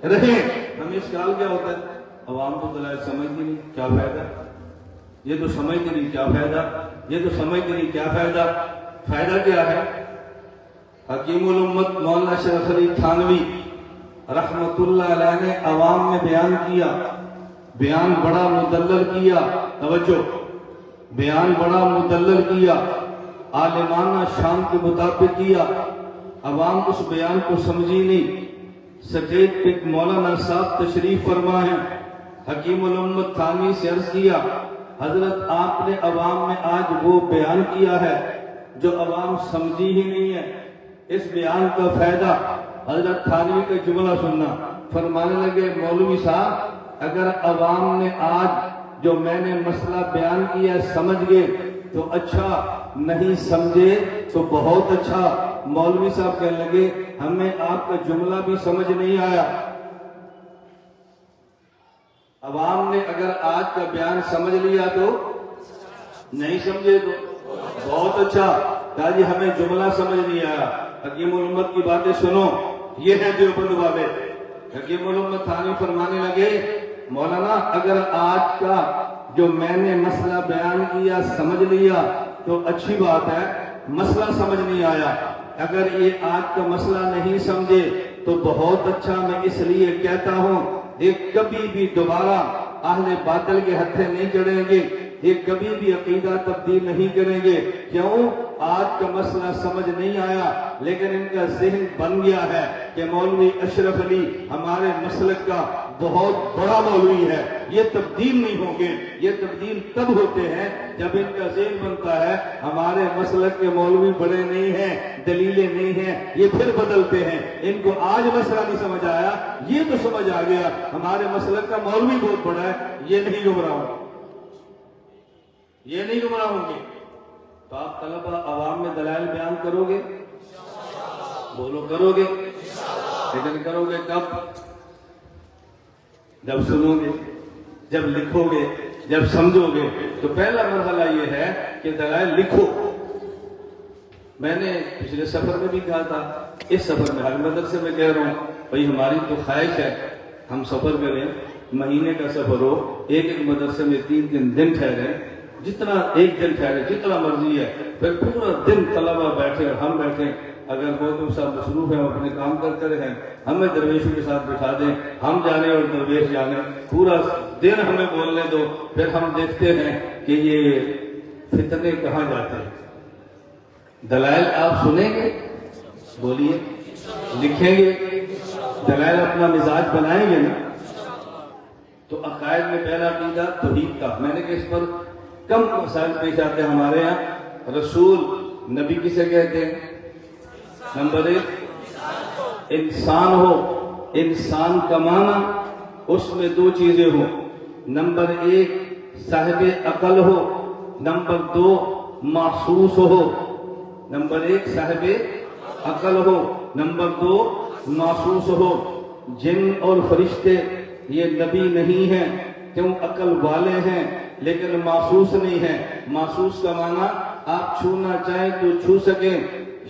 رہیں۔ ہمیں اشکال کیا ہوتا ہے؟ عوام تو دلائل سمجھتی نہیں، کیا فائدہ؟ یہ تو سمجھتی نہیں، کیا فائدہ؟ یہ تو سمجھتی نہیں، کیا فائدہ؟ فائدہ کیا ہے؟ حکیم الامت مولانا اشرف علی تھانوی رحمت اللہ علیہ نے عوام میں بیان کیا، بیان بڑا مدلل کیا، توجہ، بیان بڑا مدلل کیا، عالمانہ شان کے مطابق کیا، عوام اس بیان کو سمجھی نہیں۔ سٹیج پہ مولانا صاحب تشریف فرما ہے، حکیم الامت تھانوی سے عرض کیا حضرت آپ نے عوام میں آج وہ بیان کیا ہے جو عوام سمجھی ہی نہیں ہے، اس بیان کا فائدہ۔ حضرت تھانوی کا جملہ سننا، فرمانے لگے مولوی صاحب اگر عوام نے آج جو میں نے مسئلہ بیان کیا سمجھ گئے تو اچھا، نہیں سمجھے تو بہت اچھا۔ مولوی صاحب کہنے لگے ہمیں آپ کا جملہ بھی سمجھ نہیں آیا۔ عوام نے اگر آج کا بیان سمجھ لیا تو، نہیں سمجھے تو بہت اچھا۔ کہا جی ہمیں جملہ سمجھ نہیں آیا۔ حکیم الامت کی باتیں سنو، یہ ہے دیوبند والے۔ حکیم الامت تھانوی فرمانے لگے مولانا اگر آج کا جو میں نے مسئلہ بیان کیا سمجھ لیا تو اچھی بات ہے، مسئلہ سمجھ نہیں آیا، اگر یہ آج کا مسئلہ نہیں سمجھے تو بہت اچھا۔ میں اس لیے کہتا ہوں یہ کبھی بھی دوبارہ اہل باطل کے ہتھے نہیں چڑھیں گے، یہ کبھی بھی عقیدہ تبدیل نہیں کریں گے۔ کیوں؟ آج کا مسئلہ سمجھ نہیں آیا لیکن ان کا ذہن بن گیا ہے کہ مولوی اشرف علی ہمارے مسلک کا بہت بڑا مولوی ہے۔ یہ تبدیل نہیں ہوں گے، یہ تبدیل تب ہوتے ہیں جب ان کا ذہن بنتا ہے ہمارے مسلک کے مولوی بڑے نہیں ہیں، دلیلیں نہیں ہیں، یہ پھر بدلتے ہیں۔ ان کو آج مسئلہ نہیں سمجھ آیا، یہ تو سمجھ آ گیا ہمارے مسلک کا مولوی بہت بڑا ہے، یہ نہیں گمراہ ہوں گے، یہ نہیں گمراہ ہوں گے۔ تو آپ طلبہ عوام میں دلائل بیان کرو گے؟ بولو کرو گے؟ لیکن کرو گے کب؟ جب سنو گے، جب لکھو گے، جب سمجھو گے۔ تو پہلا مرحلہ یہ ہے کہ دلائل لکھو۔ میں نے پچھلے سفر میں بھی کہا تھا، اس سفر میں ہر مدرسے میں کہہ رہا ہوں، بھئی ہماری تو خواہش ہے ہم سفر کریں، مہینے کا سفر ہو، ایک مدرسے میں 3 دن ٹھہریں، جتنا ایک دن ٹھہرے جتنا مرضی ہے، پھر پورا دن طلبہ بیٹھے اور ہم بیٹھیں۔ اگر محترم صاحب مصروف ہیں اپنے کام کرتے رہیں، ہمیں درویشوں کے ساتھ بٹھا دیں، ہم جانے اور درویش جانے، پورا دن ہمیں بولنے دو، پھر ہم دیکھتے ہیں کہ یہ فتنے کہاں جاتے ہیں۔ دلائل آپ سنیں گے، بولیے، لکھیں گے، دلائل اپنا مزاج بنائیں گے نا۔ تو عقائد میں پہلا عقیدہ توحید کا، میں نے کہ اس پر کم مسائل پیش آتے ہیں ہمارے ہاں۔ رسول نبی کسے کہتے ہیں؟ نمبر 1 انسان ہو، انسان کا معنی اس میں دو چیزیں ہوں، نمبر ایک صاحب عقل ہو، نمبر دو محسوس ہو۔ نمبر ایک صاحب عقل ہو، نمبر دو محسوس ہو۔ جن اور فرشتے یہ نبی نہیں ہیں، کیوں عقل والے ہیں لیکن محسوس نہیں ہیں۔ محسوس کا معنی آپ چھونا چاہیں تو چھو سکیں،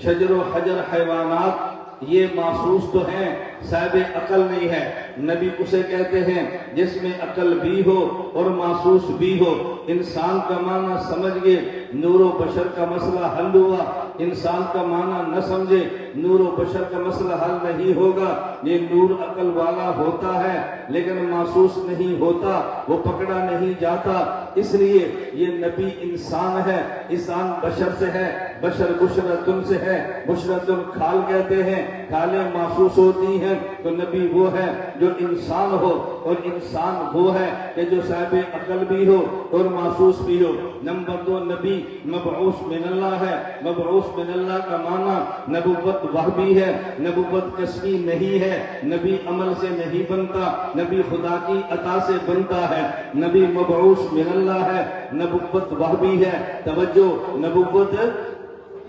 شجر و حجر حیوانات یہ محسوس تو ہیں، صاحب عقل نہیں ہے۔ نبی اسے کہتے ہیں جس میں عقل بھی ہو اور محسوس بھی ہو۔ انسان کا معنی سمجھ گئے، نور و بشر کا مسئلہ حل ہوا۔ انسان کا معنی نہ سمجھے، نور و بشر کا مسئلہ حل نہیں ہوگا۔ یہ نور عقل والا ہوتا ہے لیکن محسوس نہیں ہوتا، وہ پکڑا نہیں جاتا۔ اس لیے یہ نبی انسان ہے، انسان بشر سے ہے، بشر بشرتن سے ہے۔ بشرتن کھال کہتے ہیں، کھالیں محسوس ہوتی ہیں، تو نبی وہ ہے جو انسان ہو، اور انسان وہ ہے کہ جو صاحب عقل بھی ہو اور محسوس بھی ہو۔ نمبر دو، نبی مبعوث من اللہ ہے۔ مبعوث من اللہ کا معنی نبوت وحبی ہے، نبوت کسبی نہیں ہے۔ نبی عمل سے نہیں بنتا، نبی خدا کی عطا سے بنتا ہے۔ نبی مبعوث من اللہ ہے، نبوت وحبی ہے۔ توجہ، نبوت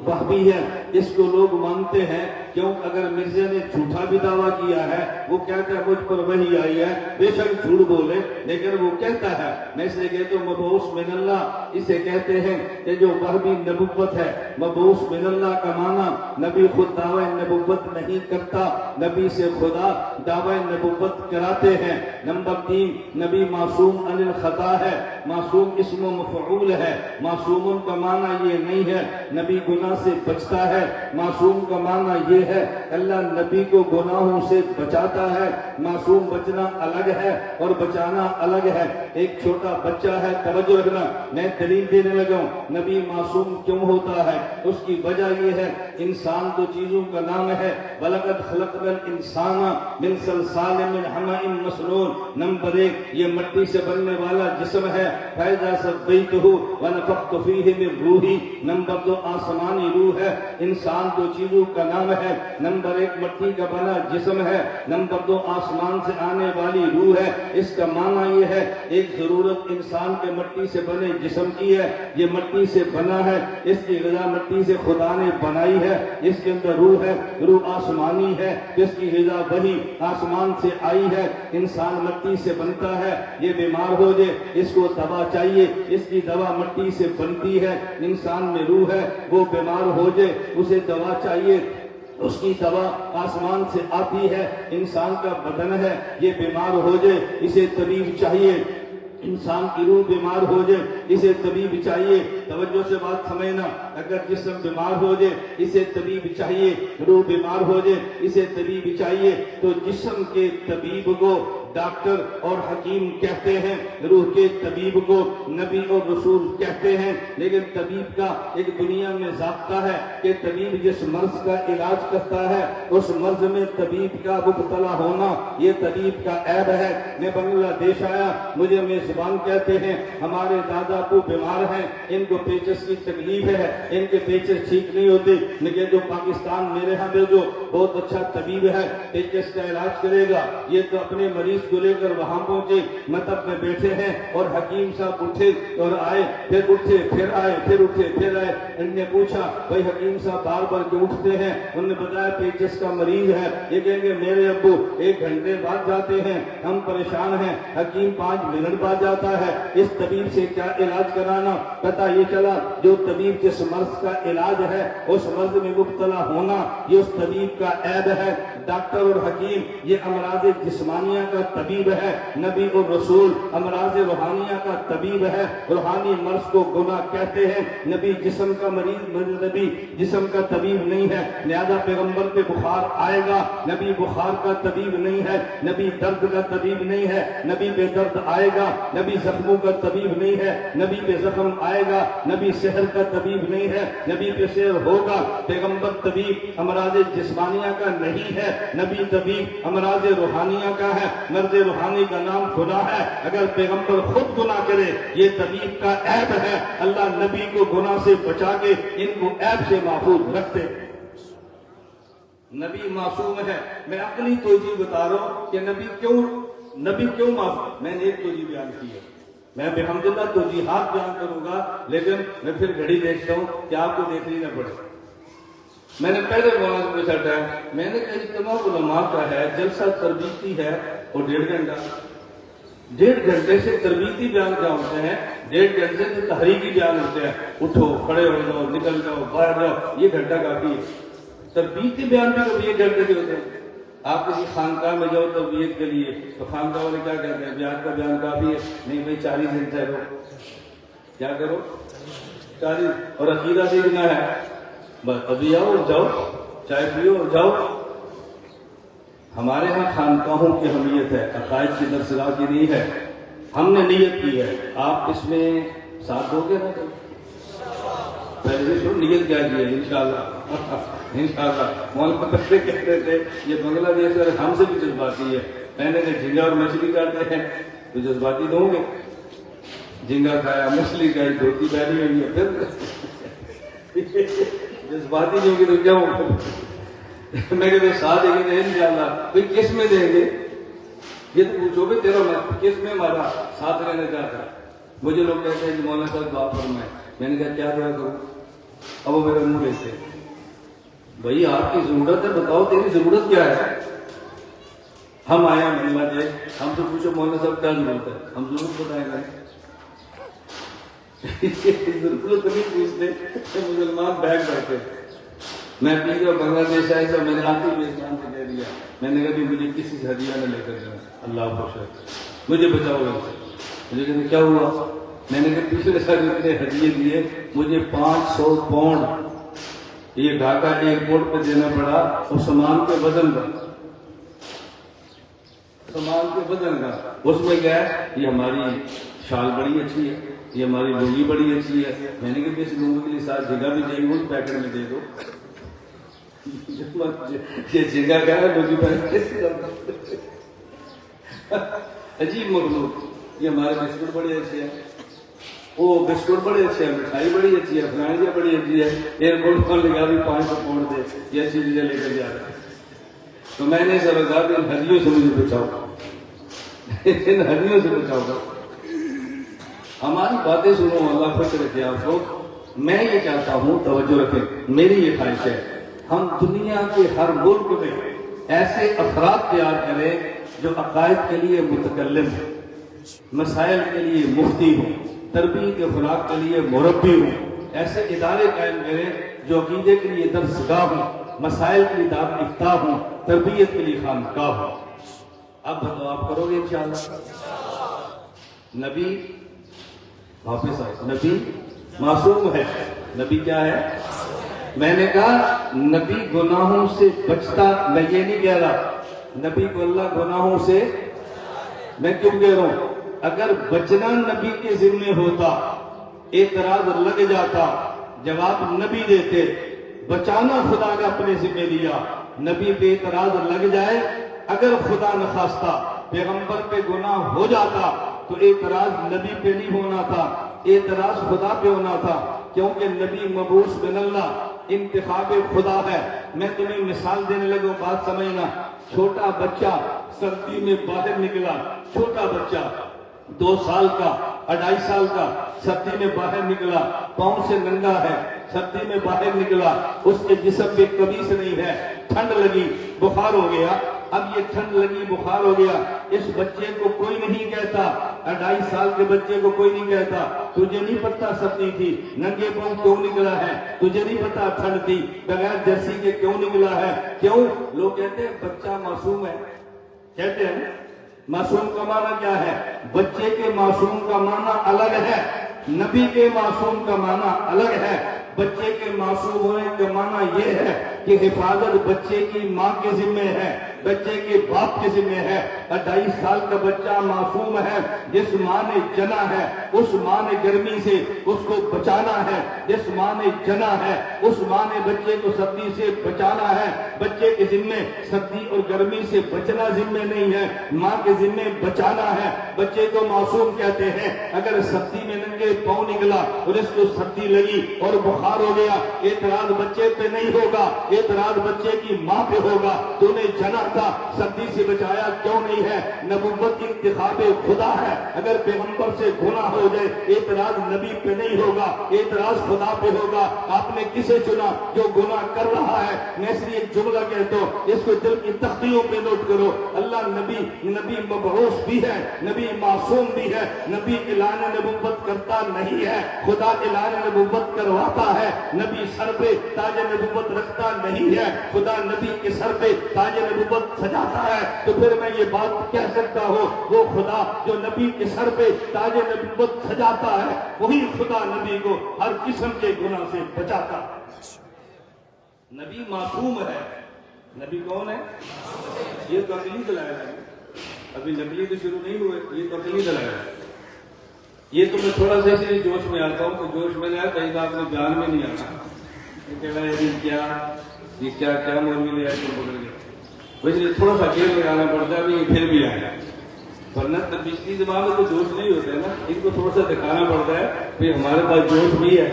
وحبی ہے، اس کو لوگ مانتے ہیں۔ کیوں؟ اگر مرزا نے جھوٹا بھی دعویٰ کیا ہے، وہ کہتا ہے مجھ پر وحی آئی ہے، بے شک جھوٹ بولے لیکن وہ کہتا ہے۔ میں اس لیے کہتا ہوں مبعوث من اللہ، اسے کہتے ہیں کہ جو وحبی نبوت ہے۔ مبعوث من اللہ کا معنی نبی خود دعوی نبوت نہیں کرتا، نبی سے خدا دعوی نبوت کراتے ہیں۔ نمبر تین، نبی معصوم عن الخطا ہے۔ معصوم اسم و مفعول ہے۔ معصوم کا معنی یہ نہیں ہے نبی گناہ سے بچتا ہے، معصوم کا معنی یہ ہے اللہ نبی کو گناہوں سے بچاتا ہے۔ معصوم بچنا الگ ہے اور بچانا الگ ہے۔ ایک چھوٹا بچہ ہے، توجہ رکھنا، میں دلیل دینے لگا ہوں نبی معصوم کیوں ہوتا ہے۔ اس کی وجہ یہ ہے، انسان دو چیزوں کا نام ہے، وَلَقَدْ خَلَقْنَا الْإِنسَانَ مِنْ صَلْصَالٍ مِنْ حَمَإٍ مَسْنُونٍ۔ نمبر ایک، یہ مٹی سے بننے والا جسم ہے، فَإِذَا سَوَّيْتُهُ وَنَفَخْتُ فِيهِ مِنْ رُوحِي۔ نمبر دو، آسمانی روح ہے۔ انسان دو چیزوں کا نام ہے، نمبر ایک مٹی کا بنا جسم ہے، نمبر دو آسمان سے آنے والی روح ہے۔ اس کا معنی یہ ہے ایک ضرورت انسان کے مٹی سے بنے جسم کی ہے، یہ مٹی سے بنا ہے، اس کی غذا مٹی سے خدا نے بنائی ہے، اس کے اندر روح ہے، روح آسمانی ہے، اس کی غذا وہی آسمان سے آئی ہے۔ انسان مٹی سے بنتا ہے، یہ بیمار ہو جائے اس کو دوا چاہیے، اس کی دوا مٹی سے بنتی ہے۔ انسان میں روح ہے، وہ بیمار ہو جائے اسے دوا چاہیے، اس کی دوا آسمان سے آتی ہے۔ انسان کا بدن ہے، یہ بیمار ہو جائے اسے طبیب چاہیے، انسان کی روح بیمار ہو جائے اسے طبیب چاہیے۔ توجہ سے بات سمجھنا، اگر جسم بیمار ہو جائے اسے طبیب چاہیے، روح بیمار ہو جائے اسے طبیب چاہیے۔ تو جسم کے طبیب کو ڈاکٹر اور حکیم کہتے ہیں، روح کے طبیب کو نبی اور رسول کہتے ہیں۔ لیکن طبیب کا ایک دنیا میں ضابطہ ہے کہ طبیب جس مرض کا علاج کرتا ہے اس مرض میں طبیب کا مبتلا ہونا یہ طبیب کا عیب ہے۔ میں بنگلہ دیش آیا، مجھے میزبان کہتے ہیں ہمارے دادا کو بیمار ہیں، ان کو پیچس کی تکلیف ہے، ان کے پیچس ٹھیک نہیں ہوتے، لیکن جو پاکستان میرے ہاں جو بہت اچھا طبیب ہے پیچس کا علاج کرے گا، یہ تو اپنے مریض کو لے کر وہاں پہنچے، مطلب میں بیٹھے ہیں اور حکیم صاحب اٹھے اور آئے، پھر اٹھے پھر آئے، پھر اٹھے پھر آئے۔ ان نے پوچھا بھائی حکیم صاحب بار بار کیوں اٹھتے ہیں؟ انہوں نے بتایا پیچس کا مریض ہے۔ یہ کہیں گے میرے ابو 1 گھنٹے بعد جاتے ہیں، ہم پریشان ہیں، حکیم 5 منٹ بعد جاتا ہے، اس طبیب سے کیا علاج کرانا؟ پتہ یہ چلا جو طبیب جس مرض کا علاج ہے اس مرض میں مبتلا ہونا یہ اس طبیب کا عیب ہے۔ ڈاکٹر اور حکیم یہ امراض جسمانیہ کا طبیب ہے، نبی اور رسول امراض روحانیہ کا طبیب ہے۔ روحانی مرض کو گناہ کہتے ہیں، نبی جسم کا مریض، نبی جسم کا طبیب نہیں ہے، لہذا پیغمبر پہ بخار آئے گا، نبی بخار کا طبیب نہیں ہے، نبی درد کا طبیب نہیں ہے، نبی پہ درد آئے گا، نبی زخموں کا طبیب نہیں ہے، نبی پہ زخم آئے گا، نبی سحر کا طبیب نہیں ہے، نبی پہ سحر ہوگا۔ پیغمبر طبیب امراض جسمانیہ کا نہیں ہے، نبی طبیب امراض روحانیہ کا ہے۔ مرض روحانی کا نام گناہ ہے، اگر پیغمبر خود گناہ کرے یہ طبیب کا عیب ہے۔ اللہ نبی کو گناہ سے بچا کے ان کو عیب سے محفوظ رکھتے۔ نبی معصوم ہے. میں اپنی توجہ بتا رہا ہوں کہ نبی کیوں معصوم. میں نے ایک توجہ بیان کی ہے. میں بحمداللہ توجیحات بیان کروں گا، لیکن میں پھر گھڑی دیکھتا ہوں کہ آپ کو دیکھنی نہ پڑے. میں نے پہلے مولانا سے پوچھا تھا، میں نے کہا اجتماع علماء کا ہے، جلسہ تربیتی ہے اور 1.5 گھنٹہ. 1.5 گھنٹے سے تربیتی بیان کیا ہوتے ہیں؟ 1.5 گھنٹے سے تحریکی بیان ہوتے ہیں. اٹھو، کھڑے ہو جاؤ، نکل جاؤ، باہر جاؤ، یہ گھنٹہ کافی ہے. تربیتی بیان بھی کبھی 1 گھنٹے کے ہوتے ہیں. آپ کسی خانقاہ میں جاؤ تربیت کے لیے تو خانقاہ والے کیا کہتے ہیں؟ بیان کا بیان کافی ہے. نہیں بھائی 40 دن ٹھہرو. کیا کرو؟ 40. اور عقیدہ سیکھنا ہے، بس ابھی آؤ جاؤ، چائے پیو اور جاؤ. ہمارے ہاں خانقاہوں کی اہمیت ہے، عقائد کی درسگاہ کی نہیں ہے. ہم نے نیت کی ہے، آپ اس میں ساتھ دو گے نا؟ پہلے سن نیت کیا کی ہے؟ انشاءاللہ. مولانا پہلے کہتے تھے یہ بنگلہ دیش والے ہم سے بھی جذباتی ہے. میں نے کہا جھینگا اور مچھلی کھاتے ہیں تو جذباتی دو گے؟ جھینگا کھایا، مچھلی کھائی، دھوتی پہنی ہوئی ہے، پھر جذباتی دو گے تو کیا ہوگا؟ میں کہتے ساتھ دیں گے انشاءاللہ. بھائی کس میں دیں گے؟ یہ تو پوچھو بھی تیرا کس میں ہمارا ساتھ رہنا چاہتا ہے. مجھے لوگ کہتے ہیں کہ مولانا صاحب دعا فرمائیں. میں نے کہا کیا دعا کروں؟ اب وہ میرا منہ لیتے ہیں. بھائی آپ کی ضرورت ہے، بتاؤ تیری ضرورت کیا ہے؟ ہم آئے ہیں بنگلہ دیش، ہم سے پوچھو مولانا صاحب کیا ضرورت ہے، ہم ضرورت بتائیں گے. ضرورت نہیں پوچھتے مسلمان بیٹھ بیٹھے. میں پی کر بنگلہ دیش آئے تھا، میں نے آتے ہوئے اسلام سے کہہ دیا. میں نے کہا کہ مجھے کسی سے ہدیہ نہ لے کر جانا، اللہ خوش ہے، مجھے بچاؤ گا. مجھے کہتے کیا ہوا؟ میں نے کہا پچھلے سال اتنے ہدیے دیے، مجھے 500 پاؤنڈ یہ ڈھاکہ ایئرپورٹ پہ دینا پڑا، اور سامان کے وزن کا. اس میں کیا ہے؟ یہ ہماری شال بڑی اچھی ہے، یہ ہماری لنگی بڑی اچھی ہے. میں نے کہا اس لنگی کے لیے ساتھ جگہ بھی دیں گے، اس پیکٹ میں دے دو. یہ جگہ کیا ہے؟ لنگی پہن عجیب مخلوق. یہ ہمارے بسکٹ بڑے اچھے ہیں، وہ بسکٹ بڑے اچھے ہیں، مٹھائی بڑی اچھی ہے، فلانیاں بڑی اچھی ہے. ایئرپورٹ پر لگا بھی 500 پاؤنڈ دے، یہ اچھی چیزیں لے کر جا رہے ہیں. تو میں نے سب کہا کہ ان ہدیوں سے مجھے بچاؤ، ان ہدیوں سے بچاؤ گا. ہماری باتیں سنو، اللہ خوش رکھے آپ کو. میں یہ چاہتا ہوں توجہ رکھیں، میری یہ خواہش ہے ہم دنیا کے ہر ملک میں ایسے افراد تیار کریں جو عقائد کے لیے متکلم ہوں، مسائل کے لیے مفتی ہوں، تربیت اخلاق کے لیے مربی ہوں. ایسے ادارے قائم کریں جو عقیدے کے لیے درسگاہ ہوں، مسائل کے لیے دار افتاح ہوں، تربیت کے لیے خانقاہ ہوں. اب بتاؤ آپ کرو گے انشاءاللہ؟ نبی واپس آئے. نبی معصوم ہے. نبی کیا ہے؟ میں نے کہا نبی گناہوں سے بچتا. میں یہ نہیں کہہ رہا نبی کو اللہ گناہوں سے، میں کیوں کہہ رہا ہوں؟ اگر بچنا نبی کے ذمہ ہوتا، اعتراض لگ جاتا، جواب نبی دیتے. بچانا خدا نے اپنے ذمہ لیا. نبی پہ اعتراض لگ جائے، اگر خدا نخواستہ پیغمبر پہ گناہ ہو جاتا تو اعتراض نبی پہ نہیں ہونا تھا، اعتراض خدا پہ ہونا تھا. کیونکہ نبی مبعوث من اللہ، انتخاب خدا ہے. میں تمہیں مثال دینے لگوں، بات سمجھنا. چھوٹا بچہ سردی میں باہر نکلا، چھوٹا بچہ 2 سال کا، 2.5 سال کا، سردی میں باہر نکلا، پاؤں سے ننگا ہے، سردی میں باہر نکلا، اس کے جسم پہ قمیص نہیں ہے، ٹھنڈ لگی، بخار ہو گیا. اب یہ ٹھنڈ لگی، بخار ہو گیا. اس بچے کو کوئی نہیں کہتا، 2.5 سال کے بچے کو کوئی نہیں کہتا تجھے نہیں پتا سردی تھی، ننگے پاؤں کیوں نکلا ہے، تجھے نہیں پتا ٹھنڈ تھی، بغیر جرسی کے کیوں نکلا ہے. کیوں؟ لوگ کہتے ہیں بچہ معصوم ہے. کہتے ہیں معصوم کا معنی کیا ہے؟ بچے کے معصوم کا معنی الگ ہے، نبی کے معصوم کا معنی الگ ہے. بچے کے معصوم ہونے کا معنی یہ ہے کہ حفاظت بچے کی ماں کے ذمہ ہے، بچے کے باپ کے ذمہ ہے. 2.5 سال کا بچہ معصوم ہے، جس ماں نے جنا ہے اس ماں نے گرمی سے اس کو بچانا ہے، جس ماں نے جنا ہے اس ماں نے بچے کو سردی سے بچانا ہے. بچے کے ذمہ سردی اور گرمی سے بچنا ذمہ نہیں ہے، ماں کے ذمہ بچانا ہے. بچے کو معصوم کہتے ہیں. اگر سردی میں ننگے پاؤں نکلا اور اس کو سردی لگی اور بخار ہو گیا، اعتراض بچے پہ نہیں ہوگا، اعتراض بچے کی ماں پہ ہوگا۔ تو نے جنا تھا، سردی سے بچایا کیوں نہیں ہے؟ نبوت انتخاب خدا ہے، اگر پیغمبر سے گناہ ہو جائے اعتراض نبی پہ نہیں ہوگا، اعتراض خدا پہ ہوگا۔ آپ نے کسے چنا؟ جو گناہ کر رہا ہے۔ میں اس لیے ایک جملہ کہتا ہوں، اس کو دل کی تختیوں پہ نوٹ کرو، اللہ نبی مبعوث بھی ہے، نبی معصوم بھی ہے، نبی اعلان نبوت کرتا نہیں ہے، خدا اعلان نبوت کرواتا ہے۔ نبی سر پہ تاج نبوت رکھتا نہیں ہے، خدا نبی کے سر پہ تاج نبوت سجاتا ہے۔ تو پھر میں یہ بات کہہ سکتا ہوں، وہ خدا جو نبی کے سر پہ تاج نبوت سجاتا ہے، وہی خدا نبی کو ہر قسم کے گناہ سے بچاتا ہے۔ نبی معصوم ہے۔ نبی کون ہے؟ یہ تو عقلی دلائل ہے، ابھی نقلی تو شروع نہیں ہوئے، یہ تو عقلی دلائل ہے۔ یہ تو میں تھوڑا سا اس لیے جوش میں آتا ہوں کہ جوش میں آیا کہیں آپ نے جان میں نہیں آتا یہ کیا مولوی لے آئے تو بدل گیا، اس لیے تھوڑا سا گیر لگانا پڑتا ہے، ابھی پھر بھی آئے گا، ورنہ پچھلی زبان میں تو جوش نہیں ہوتا ہے نا، ان کو تھوڑا سا دکھانا پڑتا ہے کہ ہمارے پاس جوش بھی ہے،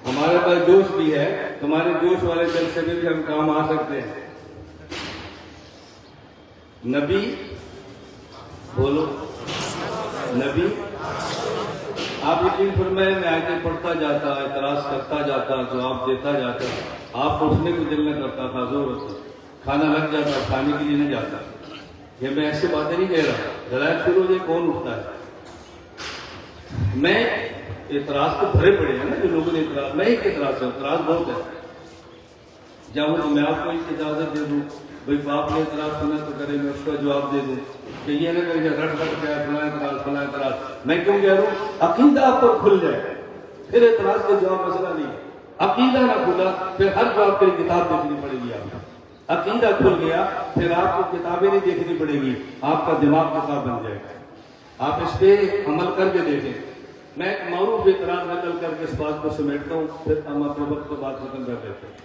ہمارے پاس جوش بھی ہے، تمہارے جوش والے جلسے میں بھی ہم کام آ سکتے ہیں۔ نبی بولو، نبی آپ یقین فرمائے میں آگے پڑھتا جاتا، اعتراض کرتا جاتا، جواب دیتا جاتا، آپ اٹھنے کو دل نہ کرتا تھا، زور ہوتا، کھانا لگ جاتا، کھانے کے لیے نہیں جاتا۔ یہ میں ایسے باتیں نہیں کہہ رہا، دلائل شروع ہو جائے کون اٹھتا ہے؟ میں اعتراض تو بھرے پڑے ہیں نا جو لوگوں نے اعتراض، میں ایک اعتراض ہے، اعتراض بہت ہے، جاؤں تو میں آپ کو ایک اجازت دے دوں، بھائی باپ نے اعتراض سنا تو کرے، میں اس کا جواب دے دوں کہ یہ نہ کہ رٹ گیا فلاں اعتراض، میں کیوں کہہ رہا ہوں؟ عقیدہ آپ کو کھل جائے پھر اعتراض کا جواب مسئلہ نہیں ہے، عقیدہ نہ کھلا پھر ہر جواب کے لیے کتاب دیکھنی پڑے گی آپ کو، عقیدہ کھل گیا پھر آپ کو کتابیں نہیں دیکھنی پڑے گی، آپ کا دماغ کتاب بن جائے گا، آپ اس پہ عمل کر کے دیکھیں۔ میں ایک معروف اعتراض نقل کر کے اس بات کو سمیٹتا ہوں، پھر ہم اپنے وقت کو بات ختم کر دیتے ہیں،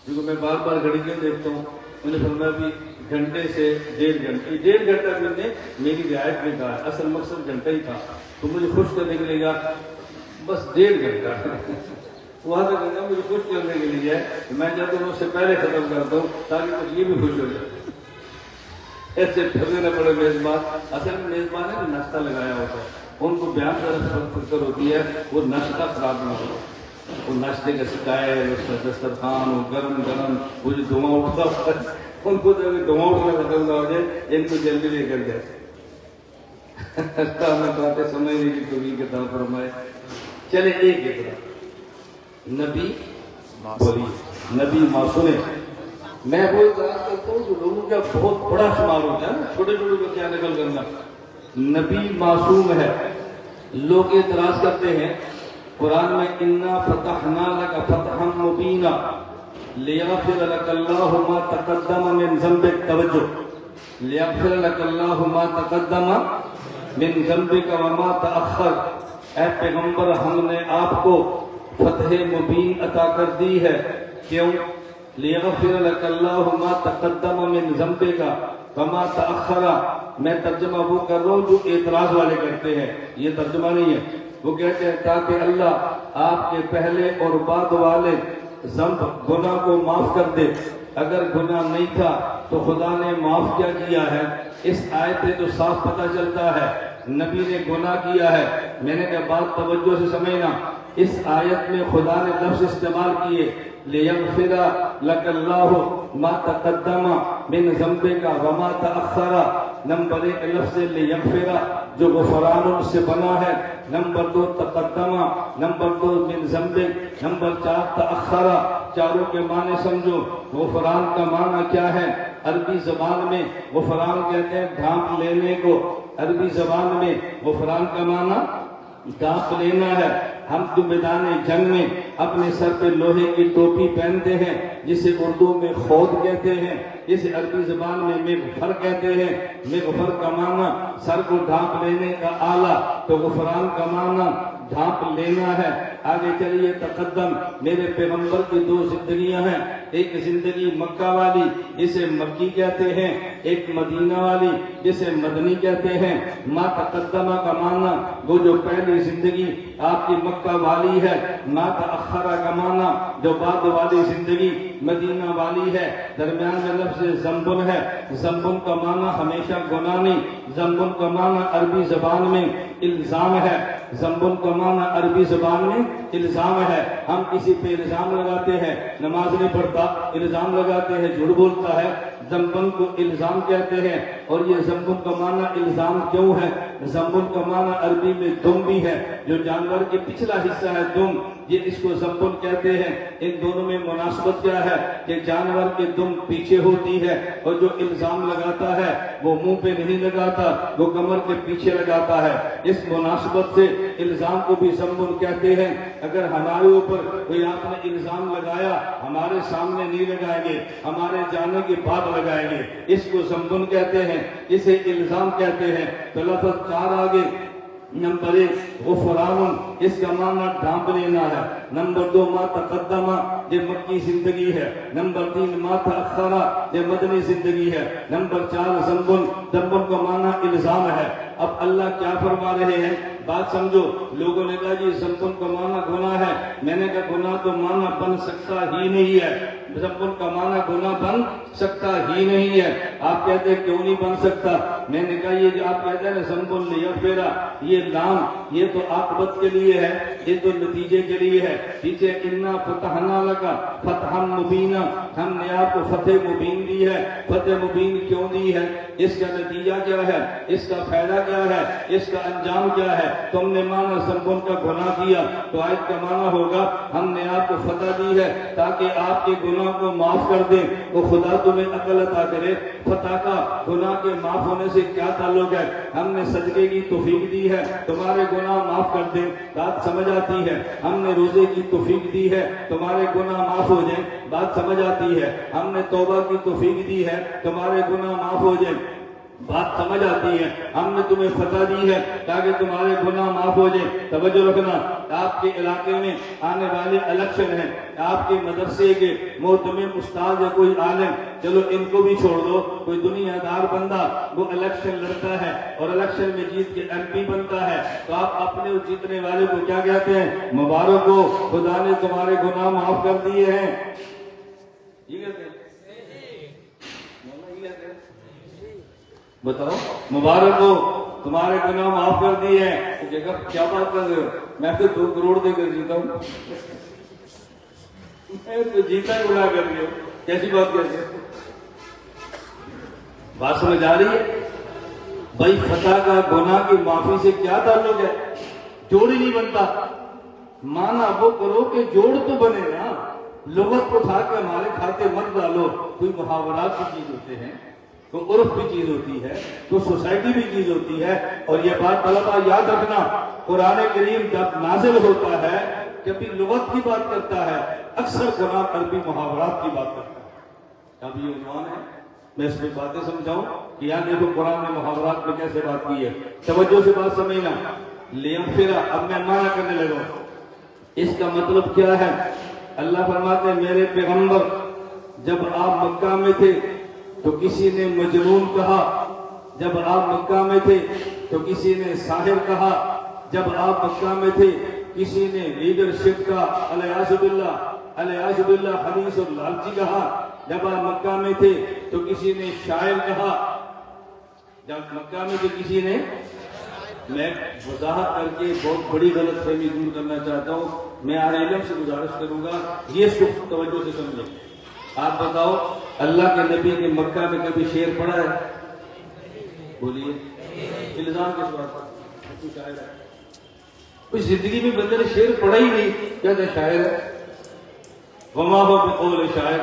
کیونکہ میں بار بار گھڑیاں دیکھتا ہوں، انہیں فرمایا بھی گھنٹے سے 1.5 گھنٹہ بھی نے میری رعایت میں کہا، اصل مقصد گھنٹہ ہی تھا، تو مجھے خوش کرنے کے لیے گا بس 1.5 گھنٹہ وہاں تک کرنا مجھے خوش کرنے کے لیے ہے، میں چاہتا ہوں اس سے پہلے ختم کرتا ہوں تاکہ مجھے یہ بھی خوش ہو جائے، ایسے پھرنے نہ پڑے میزبان۔ اصل میں میزبان ہے ناشتہ لگایا ہوتا ہے، ان کو بیان فکر ہوتی ہے وہ ناشتہ خراب نہ ہو، وہ ناشتے کا سکائے، اس کا دسترخوان ہو گرم گرم، وہ جو دھواں اٹھتا ہے ان کو تو دھواں اٹھنا ختم نہ ہو جائے، ان کو جلدی لے کر جائے۔ میں باتیں سمجھنے کی توفیق عطا فرمائے۔ چلے ایک اعتراض، نبی بولیے نبی معصوم ہے۔ میں وہ اعتراض کرتا ہوں جو لوگوں کا بہت بڑا شمار ہوتا ہے نا، چھوٹے چھوٹے کو کیا نقل کرنا، نبی معصوم ہے۔ لوگ اعتراض کرتے ہیں قرآن میں انا فتحنا لک فتحا مبینا لیغفر لک اللہ ما تقدم من ذنبک، توجہ، لیغفر لک اللہ ما تقدم من ذنبک وما تأخر، اے پیغمبر ہم نے آپ کو فتح مبین عطا کر دی ہے، کیوں؟ لیغفر لک اللہ ما تقدم من ذنبک وما تأخر، میں ترجمہ وہ کر رہا ہوں جو اعتراض والے کرتے ہیں، یہ ترجمہ نہیں ہے، وہ کہتے ہیں تاکہ اللہ آپ کے پہلے اور بعد والے ذنب گناہ کو معاف کر دے، اگر گناہ نہیں تھا تو خدا نے معاف کیا کیا ہے؟ اس آیت سے تو صاف پتہ چلتا ہے نبی نے گناہ کیا ہے۔ میں نے کہا بات توجہ سے سمجھنا، اس آیت میں خدا نے لفظ استعمال کیے لیغفر لک اللہ ما تقدم من ذنبک وما تأخر، نمبر 1 لفظ لیغفر جو غفران سے بنا ہے، نمبر 2 تقدم، نمبر 2 من ذنبک، نمبر 4 تأخر، چاروں کے معنی سمجھو۔ غفران کا معنی کیا ہے؟ عربی زبان میں غفران کہتے ہیں ڈھانپ لینے کو، عربی زبان میں غفران کا معنی ڈھانپ لینا ہے۔ ہم تو میدان جنگ میں اپنے سر پہ لوہے کی ٹوپی پہنتے ہیں جسے اردو میں خود کہتے ہیں، اسے عربی زبان میں مغفر کہتے ہیں۔ مغفر کا معنی سر کو ڈھانپ لینے کا آلہ، تو غفران کا معنی ڈھانپ لینا ہے۔ آگے چلیے تقدم، میرے پیغمبر کی دو زندگیاں ہیں، ایک زندگی مکہ والی جسے مکی کہتے ہیں، ایک مدینہ والی جسے مدنی کہتے ہیں۔ ما تقدمہ کا معنی وہ جو پہلی زندگی آپ کی مکہ والی ہے، ما تأخرہ کا معنی جو بعد والی زندگی مدینہ والی ہے۔ درمیان میں لفظ زنبن ہے، زنبن کا معنی ہمیشہ گناہ نہیں، زنبن کا معنی عربی زبان میں الزام ہے، زنبن کا معنی عربی زبان میں الزام ہے۔ ہم کسی پہ الزام لگاتے ہیں، نماز نہیں پڑھتا، الزام لگاتے ہیں، جھوٹ بولتا ہے، زنبن کو الزام کہتے ہیں۔ اور یہ زنبن کا معنی الزام کیوں ہے؟ زنبن کا معنی عربی میں دم بھی ہے، جو جانور کے پچھلا حصہ ہے دم، یہ اس کو زنبن کہتے ہیں۔ ان دونوں میں مناسبت کیا ہے کہ جانور کے دم پیچھے ہوتی ہے، اور جو الزام لگاتا ہے وہ منہ پہ نہیں لگاتا، وہ کمر کے پیچھے لگاتا ہے۔ اس مناسبت سے الزام کو بھی زنبن کہتے ہیں۔ اگر ہمارے اوپر کوئی آپ نے الزام لگایا، ہمارے سامنے نہیں لگائیں گے، ہمارے جانے کے بعد لگائیں گے، اس کو زنبن کہتے ہیں، اسے الزام کہتے ہیں۔ تو لفظ 4 آگے، نمبر 1 غفران، اس کا معنی ڈھانپ لینا ہے۔ نمبر 2 ما تقدمہ، یہ مکی زندگی ہے۔ نمبر 3 ما تأخرہ، یہ مدنی زندگی ہے۔ نمبر 4 زنبن، زنبن کا معنی الزام ہے۔ اب اللہ کیا فرما رہے ہیں، بات سمجھو۔ لوگوں نے کہا جی زنبن کا معنی گناہ ہے، میں نے کہا گناہ تو معنی بن سکتا ہی نہیں ہے، زنبن کا معنی گناہ بن سکتا ہی نہیں ہے۔ آپ کہتے ہیں کیوں نہیں بن سکتا؟ میں نے کہا یہ جو آپ کہتے ہیں زنبن لیغفرہ، یہ لام یہ تو عاقبت کے لیے ہے، یہ تو نتیجے کے لیے ہے۔ پیچھے انا فتحنا لک فتحا مبینا، ہم نے آپ کو فتح مبین دی ہے۔ فتح مبین کیوں دی ہے؟ اس کا نتیجہ کیا ہے، اس کا فائدہ کیا ہے، اس کا انجام کیا ہے؟ تم نے مانا زنبن کا گناہ کیا تو آیت کا معنی ہوگا ہم نے آپ کو فتح دی ہے تاکہ آپ کے گناہ کو معاف کر دیں۔ وہ خدا تمہیں عقل عطا کرے۔ فتح کا گناہ کے معاف ہونے سے کیا تعلق ہے؟ ہم نے صدقے کی توفیق دی ہے تمہارے گناہ معاف کر دیں، بات سمجھ آتی ہے۔ ہم نے روزے کی توفیق دی ہے تمہارے گناہ معاف ہو جائیں، بات سمجھ آتی ہے۔ ہم نے توبہ کی توفیق دی ہے تمہارے گناہ معاف ہو جائیں، بات سمجھ آتی ہے۔ ہم نے تمہیں فتح دی ہے تاکہ تمہارے گناہ معاف ہو جائیں۔ توجہ رکھنا، آپ کے علاقے میں آنے والے الیکشن ہیں، آپ کے مدرسے کے معتمد استاد یا کوئی عالم، چلو ان کو بھی چھوڑ دو، کوئی دنیا دار بندہ وہ الیکشن لڑتا ہے اور الیکشن میں جیت کے ایم پی بنتا ہے، تو آپ اپنے جیتنے والے کو کیا کہتے ہیں؟ مبارک ہو، خدا نے تمہارے گناہ معاف کر دیے ہیں۔ یہ کہتے ہیں، بتاؤ، مبارک ہو تمہارے گناہ معاف کر دیے ہیں۔ کیا بات کر رہے ہو؟ میں تو 2 کروڑ دے کر جیتا ہوں، میں تو جیتا گناہ کر رہی ہوں، کیسی بات کہتے ہیں؟ بات سمجھ آ رہی ہے؟ بھائی فتح کا گناہ کی معافی سے کیا تعلق ہے؟ جوڑ ہی نہیں بنتا۔ مانا وہ کرو کہ جوڑ تو بنے نا، لغت کو اٹھا کے ہمارے کھاتے مت ڈالو۔ کوئی محاورات کی چیز ہوتے ہیں، تو عرف بھی چیز ہوتی ہے، تو سوسائٹی بھی چیز ہوتی ہے۔ اور یہ بات طلبہ یاد رکھنا، قرآن کریم جب نازل ہوتا ہے کبھی لغت کی بات کرتا ہے، اکثر قرآن عربی محاورات کی بات کرتا ہے۔ اب یہ عنوان ہے، میں اس میں باتیں سمجھاؤں کہ یہاں دیکھو قرآن نے محاورات میں کیسے بات کی ہے، توجہ سے بات سمجھنا۔ لیغفرہ، اب میں معنی کرنے لگا، اس کا مطلب کیا ہے؟ اللہ فرماتے ہیں میرے پیغمبر جب آپ مکہ میں تھے تو کسی نے مجنون کہا، جب آپ مکہ میں تھے تو کسی نے ساحر کہا، جب آپ مکہ میں تھے کسی نے لیڈرشپ کا الیاذ باللہ حدیث اور لالچی کہا، جب آپ مکہ میں تھے تو کسی نے شاعر کہا، جب مکہ میں تو کسی نے، میں وضاحت کر کے بہت بڑی غلط فہمی دور کرنا چاہتا ہوں، میں اہل علم سے گزارش کروں گا یہ سب توجہ سے سمجھیں۔ آپ بتاؤ اللہ کے نبی نے مکہ میں کبھی شعر پڑھا ہے؟ بولیے، الزام کس بات کا؟ شاعر ہے، کوئی زندگی میں بندے نے شعر پڑھا ہی نہیں، کہتے ہیں شاعر ہے۔ وما هو بقول شاعر،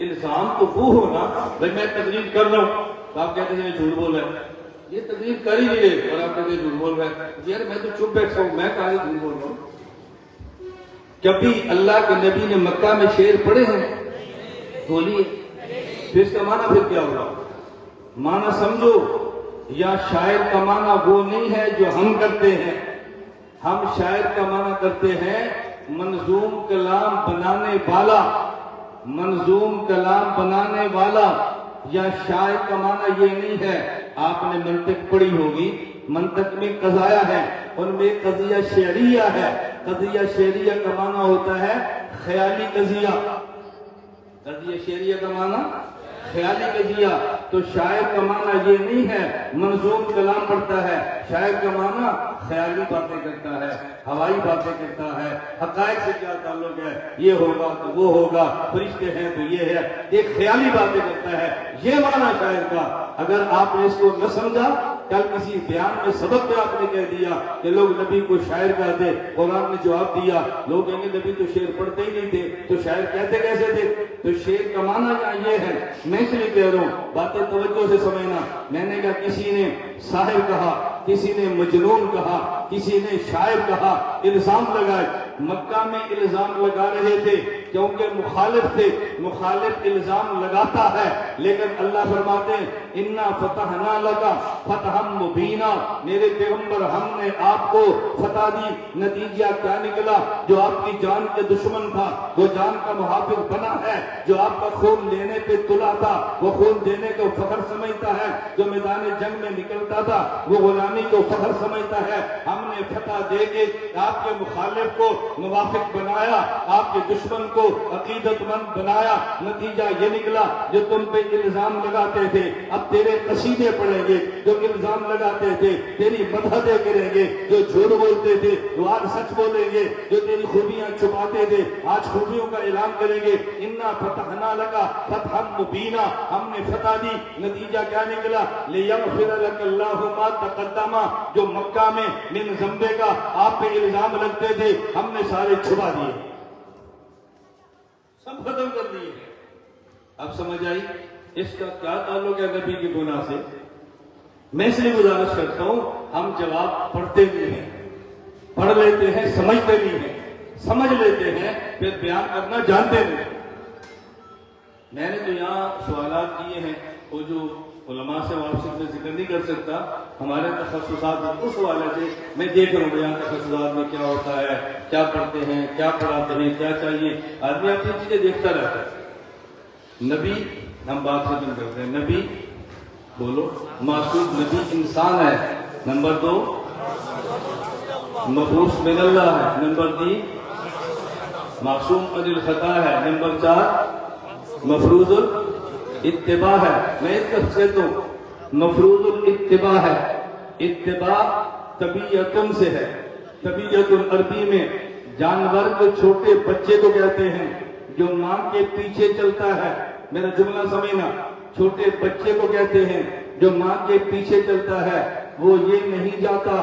الزام تو وہ ہونا بھائی میں تقریر کر رہا ہوں تو آپ کہتے ہیں جھوٹ بول رہا ہے، یہ تقریر کر ہی نہیں رہے اور آپ کہتے ہیں جھوٹ بول رہا ہے، یار میں تو چپ بیٹھا ہوں، میں کہا جھوٹ بول رہا ہوں۔ کبھی اللہ کے نبی نے مکہ میں شعر پڑھے ہیں؟ بولیے، پھر اس کا معنی پھر کیا ہوگا؟ معنی سمجھو، یا شاعر کا معنی وہ نہیں ہے جو ہم کرتے ہیں. ہم شاعر کا معنی کرتے ہیں منظوم کلام بنانے والا، منظوم کلام بنانے والا. یا شاعر کا معنی یہ نہیں ہے. آپ نے منطق پڑھی ہوگی، منطق میں قضایا ہے، ان میں قضیہ شعریہ ہے. قضیہ شعریہ کا معنی ہوتا ہے خیالی قضیہ. قضیہ شعریہ کا معنی خیالی قضیہ. تو شاعر کا معنی یہ نہیں ہے منظوم کلام پڑھتا ہے. شاعر کا معنی خیالی باتیں کرتا ہے، ہوائی باتیں کرتا ہے. حقائق سے کیا تعلق ہے، یہ ہوگا تو وہ ہوگا، فرشتے ہیں تو یہ ہے، ایک خیالی باتیں کرتا ہے. یہ معنی شاعر کا. اگر آپ نے اس کو نہ سمجھا، کل کسی بیان میں سبق میں آپ نے کہہ دیا کہ لوگ نبی کو شاعر کہتے، قرآن نے جواب دیا، لوگ کہیں گے نبی تو شعر پڑھتے ہی نہیں تھے تو شاعر کہتے کیسے تھے؟ تو شعر کا معنی یہاں یہ ہے. میں اس لیے کہہ رہا ہوں، باتیں توجہ سے سمجھنا. میں نے کہا کسی نے ساحر کہا، کسی نے مجنون کہا، کسی نے شاعر کہا، الزام لگائے. مکہ میں الزام لگا رہے تھے کیونکہ مخالف تھے. مخالف الزام لگاتا ہے، لیکن اللہ فرماتے ہیں انا فتحنا لک فتحا مبینا. میرے پیغمبر ہم نے آپ کو فتح دی. نتیجہ کیا نکلا؟ جو آپ کی جان کے دشمن تھا وہ جان کا محافظ بنا ہے. جو آپ کا خون لینے پہ تلا تھا وہ خون دینے کو فخر سمجھتا ہے. جو میدان جنگ میں نکلتا تھا وہ غلامی کو فخر سمجھتا ہے. ہم نے فتح دے کے آپ کے مخالف کو موافق بنایا، آپ کے دشمن کو عقیدت مند بنایا. نتیجہ یہ نکلا جو تم پہ الزام لگاتے تھے اب تیرے قصیدے پڑھیں گے. جو الزام لگاتے تھے تیری مدحیں کریں گے. جو جھوٹ بولتے تھے وہ آج سچ بولیں گے. جو تیری خوبیاں چھپاتے تھے آج خوبیوں کا اعلان کریں گے. انا فتحنا لک فتحا مبینا. ہم نے فتح دی. نتیجہ کیا نکلا؟ لیغفر لک اللہ ما تقدم. جو مکہ میں من ذنبے کا آپ پہ الزام لگتے تھے ہم نے سارے چھپا دیے، سب ختم کر دیے. اب سمجھ آئی اس کا کیا تعلق ہے نبی کی گناہ سے؟ میں اس لیے گزارش کرتا ہوں ہم جواب پڑھتے بھی ہیں، پڑھ لیتے ہیں، سمجھتے بھی ہیں، سمجھ لیتے ہیں، پھر بیان کرنا جانتے نہیں. میں نے تو یہاں سوالات کیے ہیں وہ جو علماء سے واپسی میں ذکر نہیں کر سکتا. ہمارے تخصصات میں کچھ سوال ہے میں دیکھ رہا ہوں یہاں تخصصات میں کیا ہوتا ہے، کیا پڑھتے ہیں، کیا پڑھاتے ہیں، کیا چاہیے. آدمی اپنی چیزیں دیکھتا رہتا ہے. نبی ہم بات ختم کرتے ہیں. نبی بولو معصوم نبی انسان ہے. نمبر 2 مبعوث من اللہ ہے. نمبر 3 معصوم عن الخطا ہے. نمبر 4 مفروض الاتباع ہے. میں ایک لفظ کہتا ہوں مفروض الاتباع ہے. اتباع طبیعتن سے ہے. طبیعت عربی میں جانور کو چھوٹے بچے کو کہتے ہیں جو ماں کے پیچھے چلتا ہے. میرا جملہ سمجھنا، چھوٹے بچے کو کہتے ہیں جو ماں کے پیچھے چلتا ہے. وہ یہ نہیں جاتا،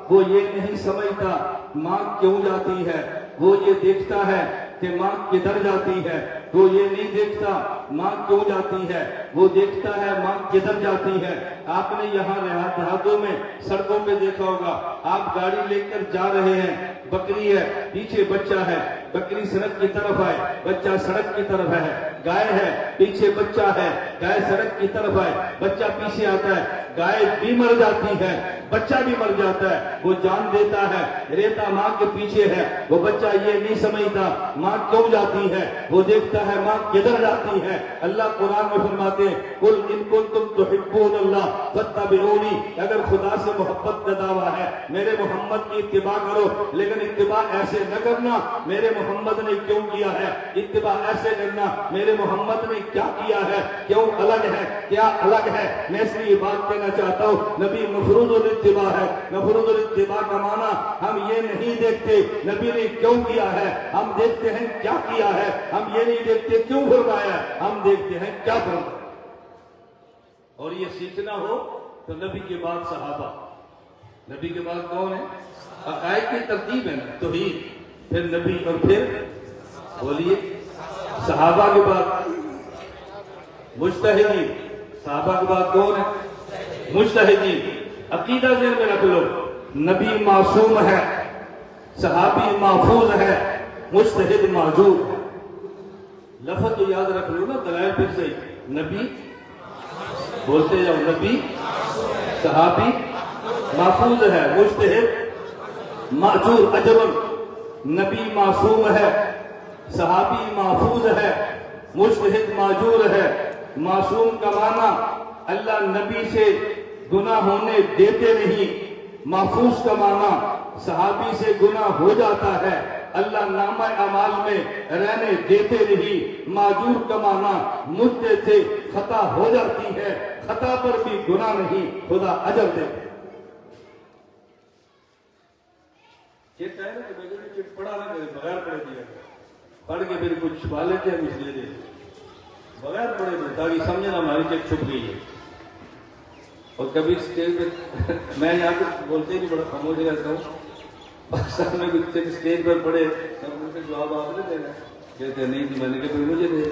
وہ یہ نہیں سمجھتا ماں کیوں جاتی ہے. وہ یہ دیکھتا ہے کہ ماں کدھر جاتی ہے. وہ یہ نہیں دیکھتا ماں کیوں جاتی ہے، وہ دیکھتا ہے ماں کدھر جاتی ہے. آپ نے یہاں دیہاتوں میں سڑکوں پہ دیکھا ہوگا، آپ گاڑی لے کر جا رہے ہیں، بکری ہے پیچھے بچہ ہے، بکری سڑک کی طرف ہے، بچہ سڑک کی طرف ہے. گائے ہے پیچھے بچہ ہے، گائے سڑک کی طرف ہے، بچہ پیچھے آتا ہے. گائے بھی مر جاتی ہے، بچہ بھی مر جاتا ہے. وہ جان دیتا ہے ریتا ماں کے پیچھے ہے. وہ بچہ یہ نہیں سمجھتا ماں کیوں جاتی ہے، وہ دیکھتا ہے ماں کدھر جاتی ہے. اللہ قرآن میں فرماتے ہیں قل ان کنتم تحبون اللہ فاتبعونی. اگر خدا سے محبت کا دعویٰ ہے میرے محمد کی اتباع کرو، لیکن اتباع ایسے نہ کرنا میرے محمد نے کیوں کیا ہے. اتباع ایسے کرنا میرے محمد نے کیا کیا ہے، کیوں الگ ہے، کیا الگ ہے. میں اس لیے بات کہنا چاہتا ہوں نبی مفروض الاتباع ہے. مفروض الاتباع کا معنی ہم یہ نہیں دیکھتے نبی نے کیوں کیا ہے، ہم دیکھتے ہیں کیا کیا ہے. ہم یہ نہیں دیکھتے کیوں فرمایا، ہم دیکھتے ہیں کیا فرمایا. اور یہ سیکھنا ہو تو نبی کے بعد صحابہ. نبی کے بعد کون ہے؟ عقائد کی ترتیب ہے نا، توحید، پھر نبی، اور پھر بولیے صحابہ کے بعد مجتہدین. صحابہ کے بعد کون ہے؟ مجتہدین. عقیدہ ذہن میں رکھ لو، نبی معصوم ہے، صحابی محفوظ ہے، مجتہد معذور ہے. لفظ تو یاد رکھ لو نا، دلائل پھر سے نبی بولتے جاؤ، نبی صحابی محفوظ ہے، مجتہد ماجور اجر، نبی معصوم ہے، صحابی محفوظ ہے، مجتہد ماجور ہے۔ معصوم کا معنی اللہ نبی سے گناہ ہونے دیتے نہیں، محفوظ کا معنی صحابی سے گناہ ہو جاتا ہے، اللہ نامہ اعمال میں رہنے دیتے نہیں۔ معجور کا معنی مجھ سے خطا ہو جاتی ہے، خطا پر بھی گناہ نہیں، خدا اجر دیتے۔ چٹ ہے نا کہ میں نے چٹ پڑھا نہ کرے، بغیر پڑھے دیا پڑھ کے پھر کچھ چھپا لیتے ہیں، اس لیے بغیر پڑھے دے تاکہ سمجھنا ہماری چٹ چھپ گئی ہے۔ اور کبھی اسٹیج پہ میں یہاں پہ بولتے ہی نہیں، بڑا خاموش رہتا ہوں، پاکستان میں کچھ اسٹیج پر پڑھے ان کے جواب آپ نے دینا، کہتے ہیں نہیں، میں نے کہا مجھے دے،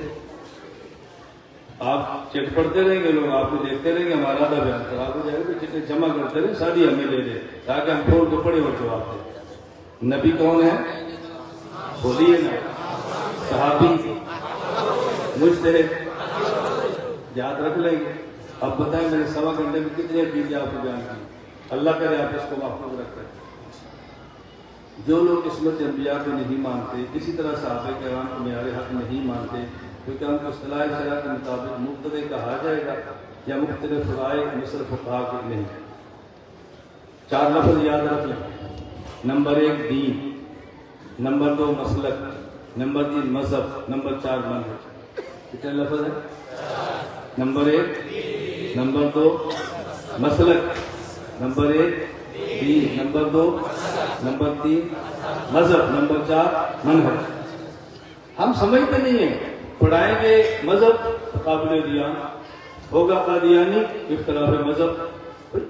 آپ چٹ پڑھتے رہیں گے، لوگ آپ کو دیکھتے رہیں گے، ہمارا آدھا بیان خراب ہو جائے گا، چٹیں جمع کرتے رہیں، ساری ہمیں لے دیں تاکہ ہم کھول کے پڑھے اور جواب دیں۔ نبی کون ہے؟ بولیے نا، صحابی، مجتہد، یاد رکھ لیں گے۔ اب بتائیں میں نے سوا گھنٹے میں کتنی عقیدے آپ کو بیان کی، اللہ کرے آپ اس کو محفوظ رکھیں۔ جو لوگ قسمت انبیاء کو نہیں مانتے، اسی طرح صحابہ کرام کو معیار حق نہیں مانتے، کیونکہ ان کو اصطلاح شرع کے مطابق مبتدع کہا جائے گا یا مختلف فرائع مصر فقہا کے نہیں۔ چار لفظ یاد رکھ لیں۔ نمبر 1 دین، نمبر 2 مسلک، نمبر 3 مذہب، نمبر 4 منہج۔ کتنے لفظ ہیں؟ نمبر 1 نمبر 2 مسلک، نمبر 1 دین، نمبر 2 نمبر 3 مذہب، نمبر 4 منہج۔ ہم سمجھتے نہیں ہیں، پڑھائیں گے مذہب قابل دیان ہوگا، قادیانی اختلاف مذہب۔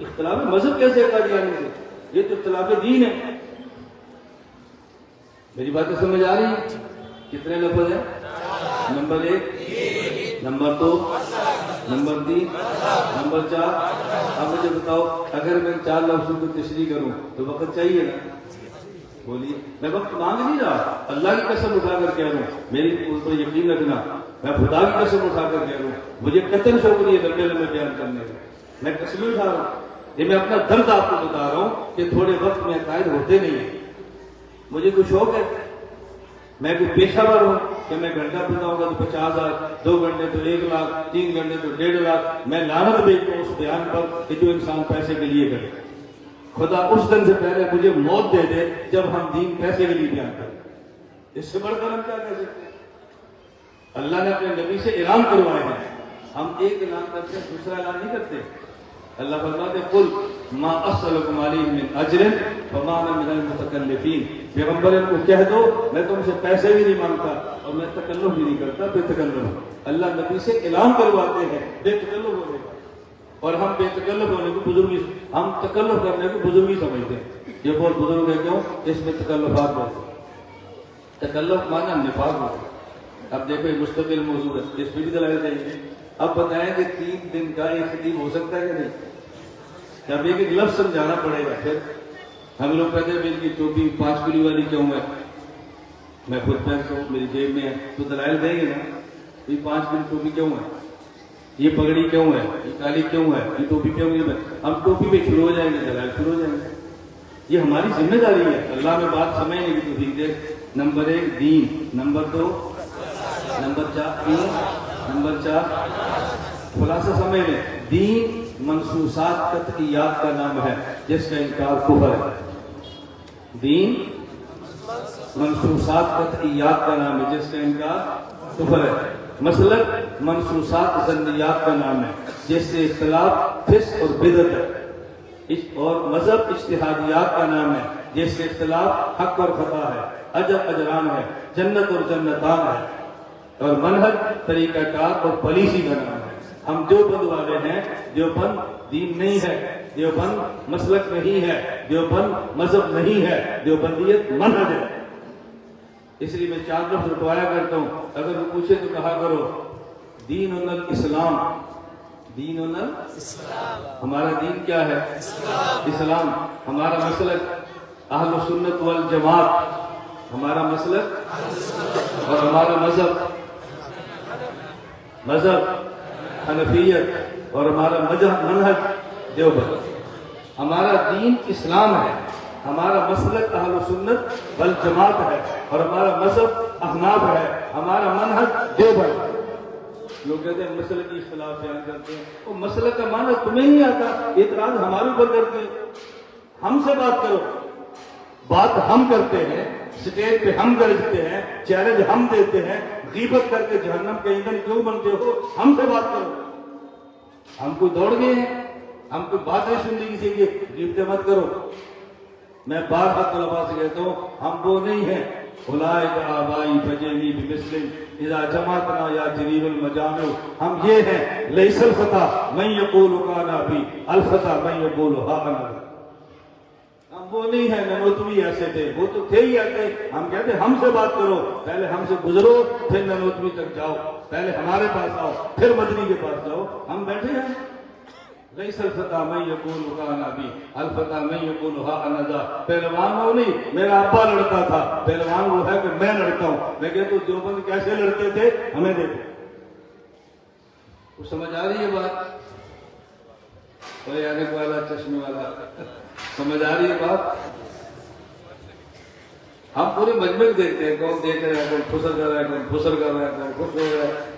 اختلاف مذہب کیسے قادیانی سے؟ یہ تو اختلاف دین ہے۔ میری باتیں سمجھ آ رہی ہیں؟ کتنے لفظ ہیں؟ Number 1 number 2 number 3 number 4۔ اب مجھے بتاؤ، اگر میں 4 لفظوں کو تشریح کروں تو وقت چاہیے نا؟ بولیے، میں وقت مانگ نہیں رہا، اللہ کی قسم اٹھا کر کہہ رہا ہوں، میری اوپر یقین رکھنا، میں خدا کی قسم اٹھا کر کہہ رہا ہوں، مجھے قطن شوق نہیں ہے لمبے لمبے بیان کرنے کا، میں قسم اٹھا رہا ہوں، یہ میں اپنا درد آپ کو بتا رہا ہوں کہ تھوڑے وقت میں عقائد ہوتے نہیں ہیں۔ مجھے کوئی شوق ہے، میں کوئی پیشہ ور ہوں کہ میں گھنٹہ بتاؤں گا تو 50,000، 2 گھنٹے تو 1 لاکھ، 3 گھنٹے تو 1.5 لاکھ، میں لعنت بھیجتا ہوں اس بیان پر کہ جو انسان پیسے کے لیے کرے۔ خدا اس دن سے پہلے مجھے موت دے دے جب ہم دین پیسے کے لیے بیان کریں، اس سے بڑھ کر ہم کیا کر سکتے ہیں؟ اللہ نے اپنے نبی سے اعلان کروائے ہیں، ہم ایک اعلان کرتے ہیں، دوسرا اعلان نہیں کرتے۔ اللہ فرماتے قل ما اسألکم علیہ من اجر فما انا من المتکلفین، پیغمبر ان کو کہہ دو میں تم سے پیسے بھی نہیں مانگتا اور میں تکلف بھی نہیں کرتا، بے تکلف۔ اللہ نبی سے اعلان کرواتے ہیں بے تکلف ہونے کا، اور ہم بے تکلف ہونے کو بزرگی، ہم تکلف کرنے کو بزرگی سمجھتے ہیں۔ یہ بہت بزرگ ہے، کیوں؟ اس میں تکلفات ہوتے ہیں، تکلف مانا نفاق ہوتا ہے۔ اب دیکھو یہ مستقل موضوع ہے، اس پہ بھی دلائل چاہیے۔ اب بتائیں کہ 3 دن کا ایک خطیب ہو سکتا ہے کہ نہیں؟ جب ایک لفظ سمجھانا پڑے گا، پھر ہم لوگ کہتے ہیں میری کی ٹوپی 5 کلی والی کیوں ہے، میں خود پہنتا ہوں، میری جیب میں ہے، تو دلائل دیں گے نا، یہ 5 کلی ٹوپی کیوں ہے، یہ پگڑی کیوں ہے، یہ کالی کیوں ہے، یہ ٹوپی کیوں ہے؟ ہم ٹوپی پہ شروع ہو جائیں گے، دلائل شروع ہو جائیں گے۔ یہ ہماری ذمہ داری ہے، اللہ میں بات سمجھنے کی توفیق دے۔ نمبر 1 دین، نمبر 2 نمبر 4 نمبر 4 خلاصہ سمجھ لیں، دین منصوصات قطعیات کا نام ہے جس کا انکار کفر ہے۔ دین منصوصات قطعیات کا نام ہے جس کا انکار کفر ہے۔ مسلک منصوصات ظنیات کا نام ہے جس سے اختلاف فسق اور بدعت ہے، اور مذہب اجتہادیات کا نام ہے جس سے اختلاف حق اور خطا ہے، اجر اجران ہے، جنت اور جنتان ہے، اور منہج طریقہ کار اور پالیسی کا نام ہے۔ ہم دیوبند والے ہیں، دیوبند دین نہیں ہے، دیوبند مسلک نہیں ہے، دیوبند مذہب نہیں ہے، دیوبندیت منہج ہے۔ اس لیے میں 4 لفظ رٹوایا کرتا ہوں، اگر وہ پوچھے تو کہا کرو دین الاسلام، دین الاسلام، ہمارا دین کیا ہے؟ اسلام۔ ہمارا مسلک اہل سنت والجماعت، ہمارا مسلک اور ہمارا مذہب حنفیت اور ہمارا منہج دیوبند. ہمارا دین اسلام ہے، ہمارا مسلک اہل سنت والجماعت ہے اور ہمارا مذہب احناف ہے، ہمارا منہج دیوبند. لوگ کہتے ہیں مسلک کی اختلاف بیان کرتے ہیں، وہ مسلک کا معنی تمہیں نہیں آتا، اعتراض ہمارے اوپر کرتے ہیں. ہم سے بات کرو، بات ہم کرتے ہیں، سٹیج پہ ہم گرجتے ہیں، چیلنج ہم دیتے ہیں. غیبت کر کے جہنم کے ایندھن کیوں بنتے ہو؟ ہم سے بات کرو. ہم کو دوڑ گئے ہیں، ہم کو باتیں سننے کی چاہیے، غیبتیں مت کرو. میں بار طلباء سے کہتا ہوں، ہم وہ نہیں ہیں اولئک آبائی فجئنی بمثل اذا جمعتنا یا جلیل المجامع. ہم یہ ہیں لیس الفتى من یقول کان ابی الفتى من یقول ها انا. ہم وہ نہیں ہیں ننوتوی ایسے تھے، وہ تو تھے ہی ایسے. ہم کہتے ہیں ہم سے بات کرو، پہلے ہم سے گزرو پھر ننوتوی تک جاؤ، پہلے ہمارے پاس آؤ پھر مدنی کے پاس جاؤ. ہم بیٹھے ہیں لیس الفتى من یقول کان ابی الفتى من یقول ها انا ذا. پہلوان وہ نہیں میرا ابا لڑتا تھا، پہلوان وہ ہے کہ میں لڑتا ہوں. میں کہتا ہوں دیوبند کیسے لڑتے تھے ہمیں دیکھو. کچھ سمجھ آ رہی ہے بات؟ کوئی آنے والا چشمے والا سمجھ آ رہی ہے بات؟ ہم پورے مجمع دیکھتے ہیں، کون دیکھ رہا ہے، کون پھسر کر رہا ہے، کون پھسر کر رہا ہے، کون خوش ہو رہا ہے.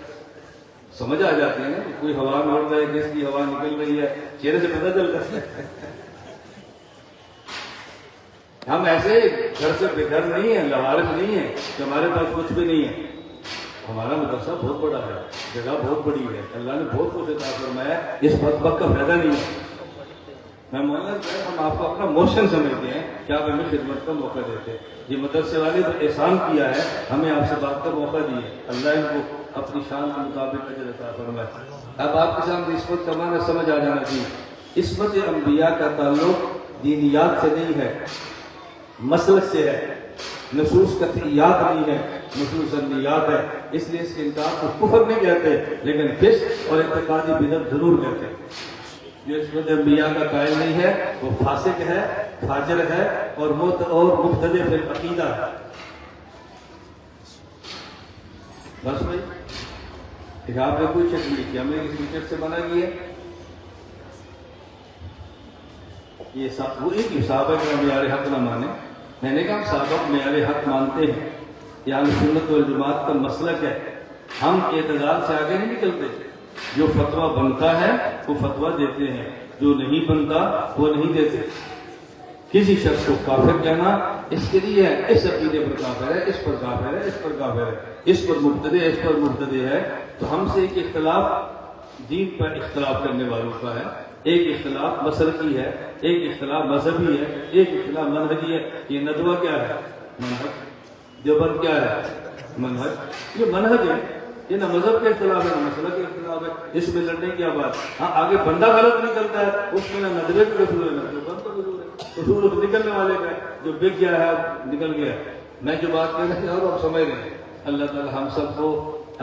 سمجھ آ جاتی ہے نا، کوئی ہوا میں اڑ رہا ہے، کس کی ہوا نکل رہی ہے، چہرے سے پتہ چلتا ہے. ہم ایسے گھر سے بے گھر نہیں ہیں، لوارث نہیں ہیں کہ ہمارے پاس کچھ بھی نہیں ہے. ہمارا مدرسہ بہت بڑا ہے، جگہ بہت بڑی ہے، اللہ نے بہت کچھ عطا فرمایا. اس وقت کا فائدہ نہیں ہے. میں مولانا ہم آپ کو اپنا موشن سمجھتے ہیں کہ آپ ہمیں خدمت کا موقع دیتے ہیں. یہ مدرسے والے تو احسان کیا ہے، ہمیں آپ سے بات کا موقع دیے. اللہ ان کو اپنی شان کے مطابق اجر عطا فرمائے. اب آپ کے سامنے عصمت کا معنی سمجھ آ جانا چاہیے. عصمت انبیاء کا تعلق دینیات سے نہیں ہے، مسلک سے ہے. نصوص قطعیات نہیں ہے، نصوص ظنیات ہے. اس لیے اس کے انکار کو کفر نہیں کہتے، لیکن فسق اور اعتقادی بدعت ضرور کہتے ہیں. جو عصمت انبیاء کا قائل نہیں ہے وہ فاسق ہے، فاجر ہے اور مبتدع فی العقیدہ ہے. بس بھائی کہ آپ نے کوئی شک نہیں کیا، ہم نے کسی شک سے منع کی ہے. یہ وہ ایک ہی صحابہ کا معیار حق نہ مانے. میں نے کہا صحابہ معیار حق مانتے ہیں، یہ اہل سنت والجماعت کا مسلک ہے. ہم اعتدال سے آگے نہیں نکلتے. جو فتویٰ بنتا ہے وہ فتویٰ دیتے ہیں، جو نہیں بنتا وہ نہیں دیتے. کسی شخص کو کافر کہنا اس کے لیے ہے، اس عقیدے پر کافر ہے، اس پر کافر ہے، اس پر کافر ہے، اس پر مبتدع ہے، اس پر مبتدع ہے. تو ہم سے ایک اختلاف دین پر اختلاف کرنے والوں کا ہے، ایک اختلاف مسلکی ہے، ایک اختلاف مذہبی ہے، ایک اختلاف منہجی ہے. یہ ندوہ کیا ہے؟ منہج. دیوبند کیا ہے؟ منہج. یہ منہج ہے، یہ نہ مذہب کے اختلاف ہے نہ مسئلہ کے اختلاف ہے. اس میں لڑنے کی کیا بات؟ ہاں آگے بندہ غلط نکلتا ہے، اس میں نہ ندوے کا قصور ہے نہ دیوبند کا قصور ہے. قصور اس نکلنے والے کا ہے، جو بک گیا ہے نکل گیا. میں جو بات کہنا چاہ رہا ہوں آپ سمجھ رہے ہیں. اللہ تعالی ہم سب کو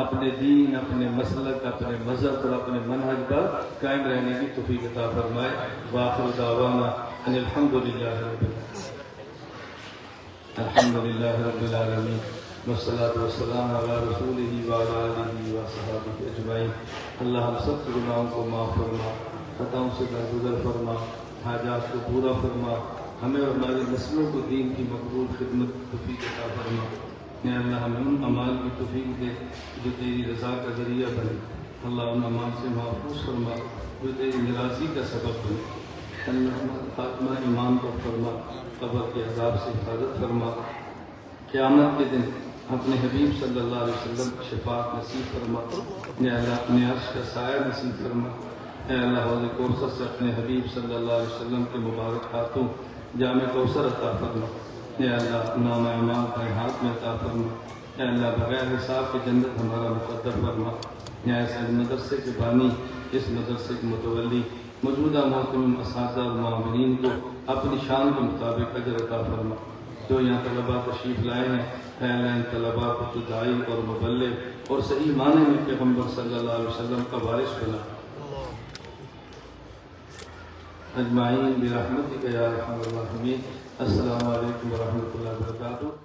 اپنے دین، اپنے مسلک، اپنے مذہب اور اپنے منہج پر قائم رہنے کی توفیق عطا فرمائے. وآخر دعوانا ان الحمدللہ رب العالمین والصلاة والسلام علی رسولہ وعلی آلہ وصحبہ اجمعین. اللہ ہم سب کے گناہوں کو معاف فرما، خطاؤں سے درگزر فرما، حاجات کو پورا فرما. ہمیں اور ہماری نسلوں کو دین کی مقبول خدمت توفیق عطا فرما. یا اللہ ہمیں ان اعمال کی توفیق دے جو تیری رضا کا ذریعہ بنے. اللہ ان اعمال سے محفوظ فرما جو تیری ناراضی کا سبب بنے. اللہ خاتمہ ایمان پر فرما، قبر کے عذاب سے حفاظت فرما. قیامت کے دن اپنے حبیب صلی اللہ علیہ وسلم کی شفاعت نصیب فرما. یا اللہ اپنے عرش کا سایہ نصیب فرما. اے اللہ حوض کوثر سے اپنے حبیب صلی اللہ علیہ وسلم کے مبارک ہاتھوں جامع کوثر عطا فرما. اے اللہ نام امام کا ہاتھ میں عطا فرما. اے اللہ بغیر حساب کی جنت ہمارا مقدر فرما. یا اس مدرسے کے بانی، اس مدرسے کے متولی، موجودہ محترم اساتذہ اور معاونین کو اپنی شان کے مطابق اجر عطا فرما. جو یہاں طلباء تشریف لائے ہیں اے اللہ ان طلباء کو تو داعی اور مبلغ اور صحیح معنی میں پیغمبر صلی اللہ علیہ وسلم کا وارث بنا. اجمعین برحمتک یا ارحم الراحمین. السلام علیکم ورحمۃ اللہ وبرکاتہ.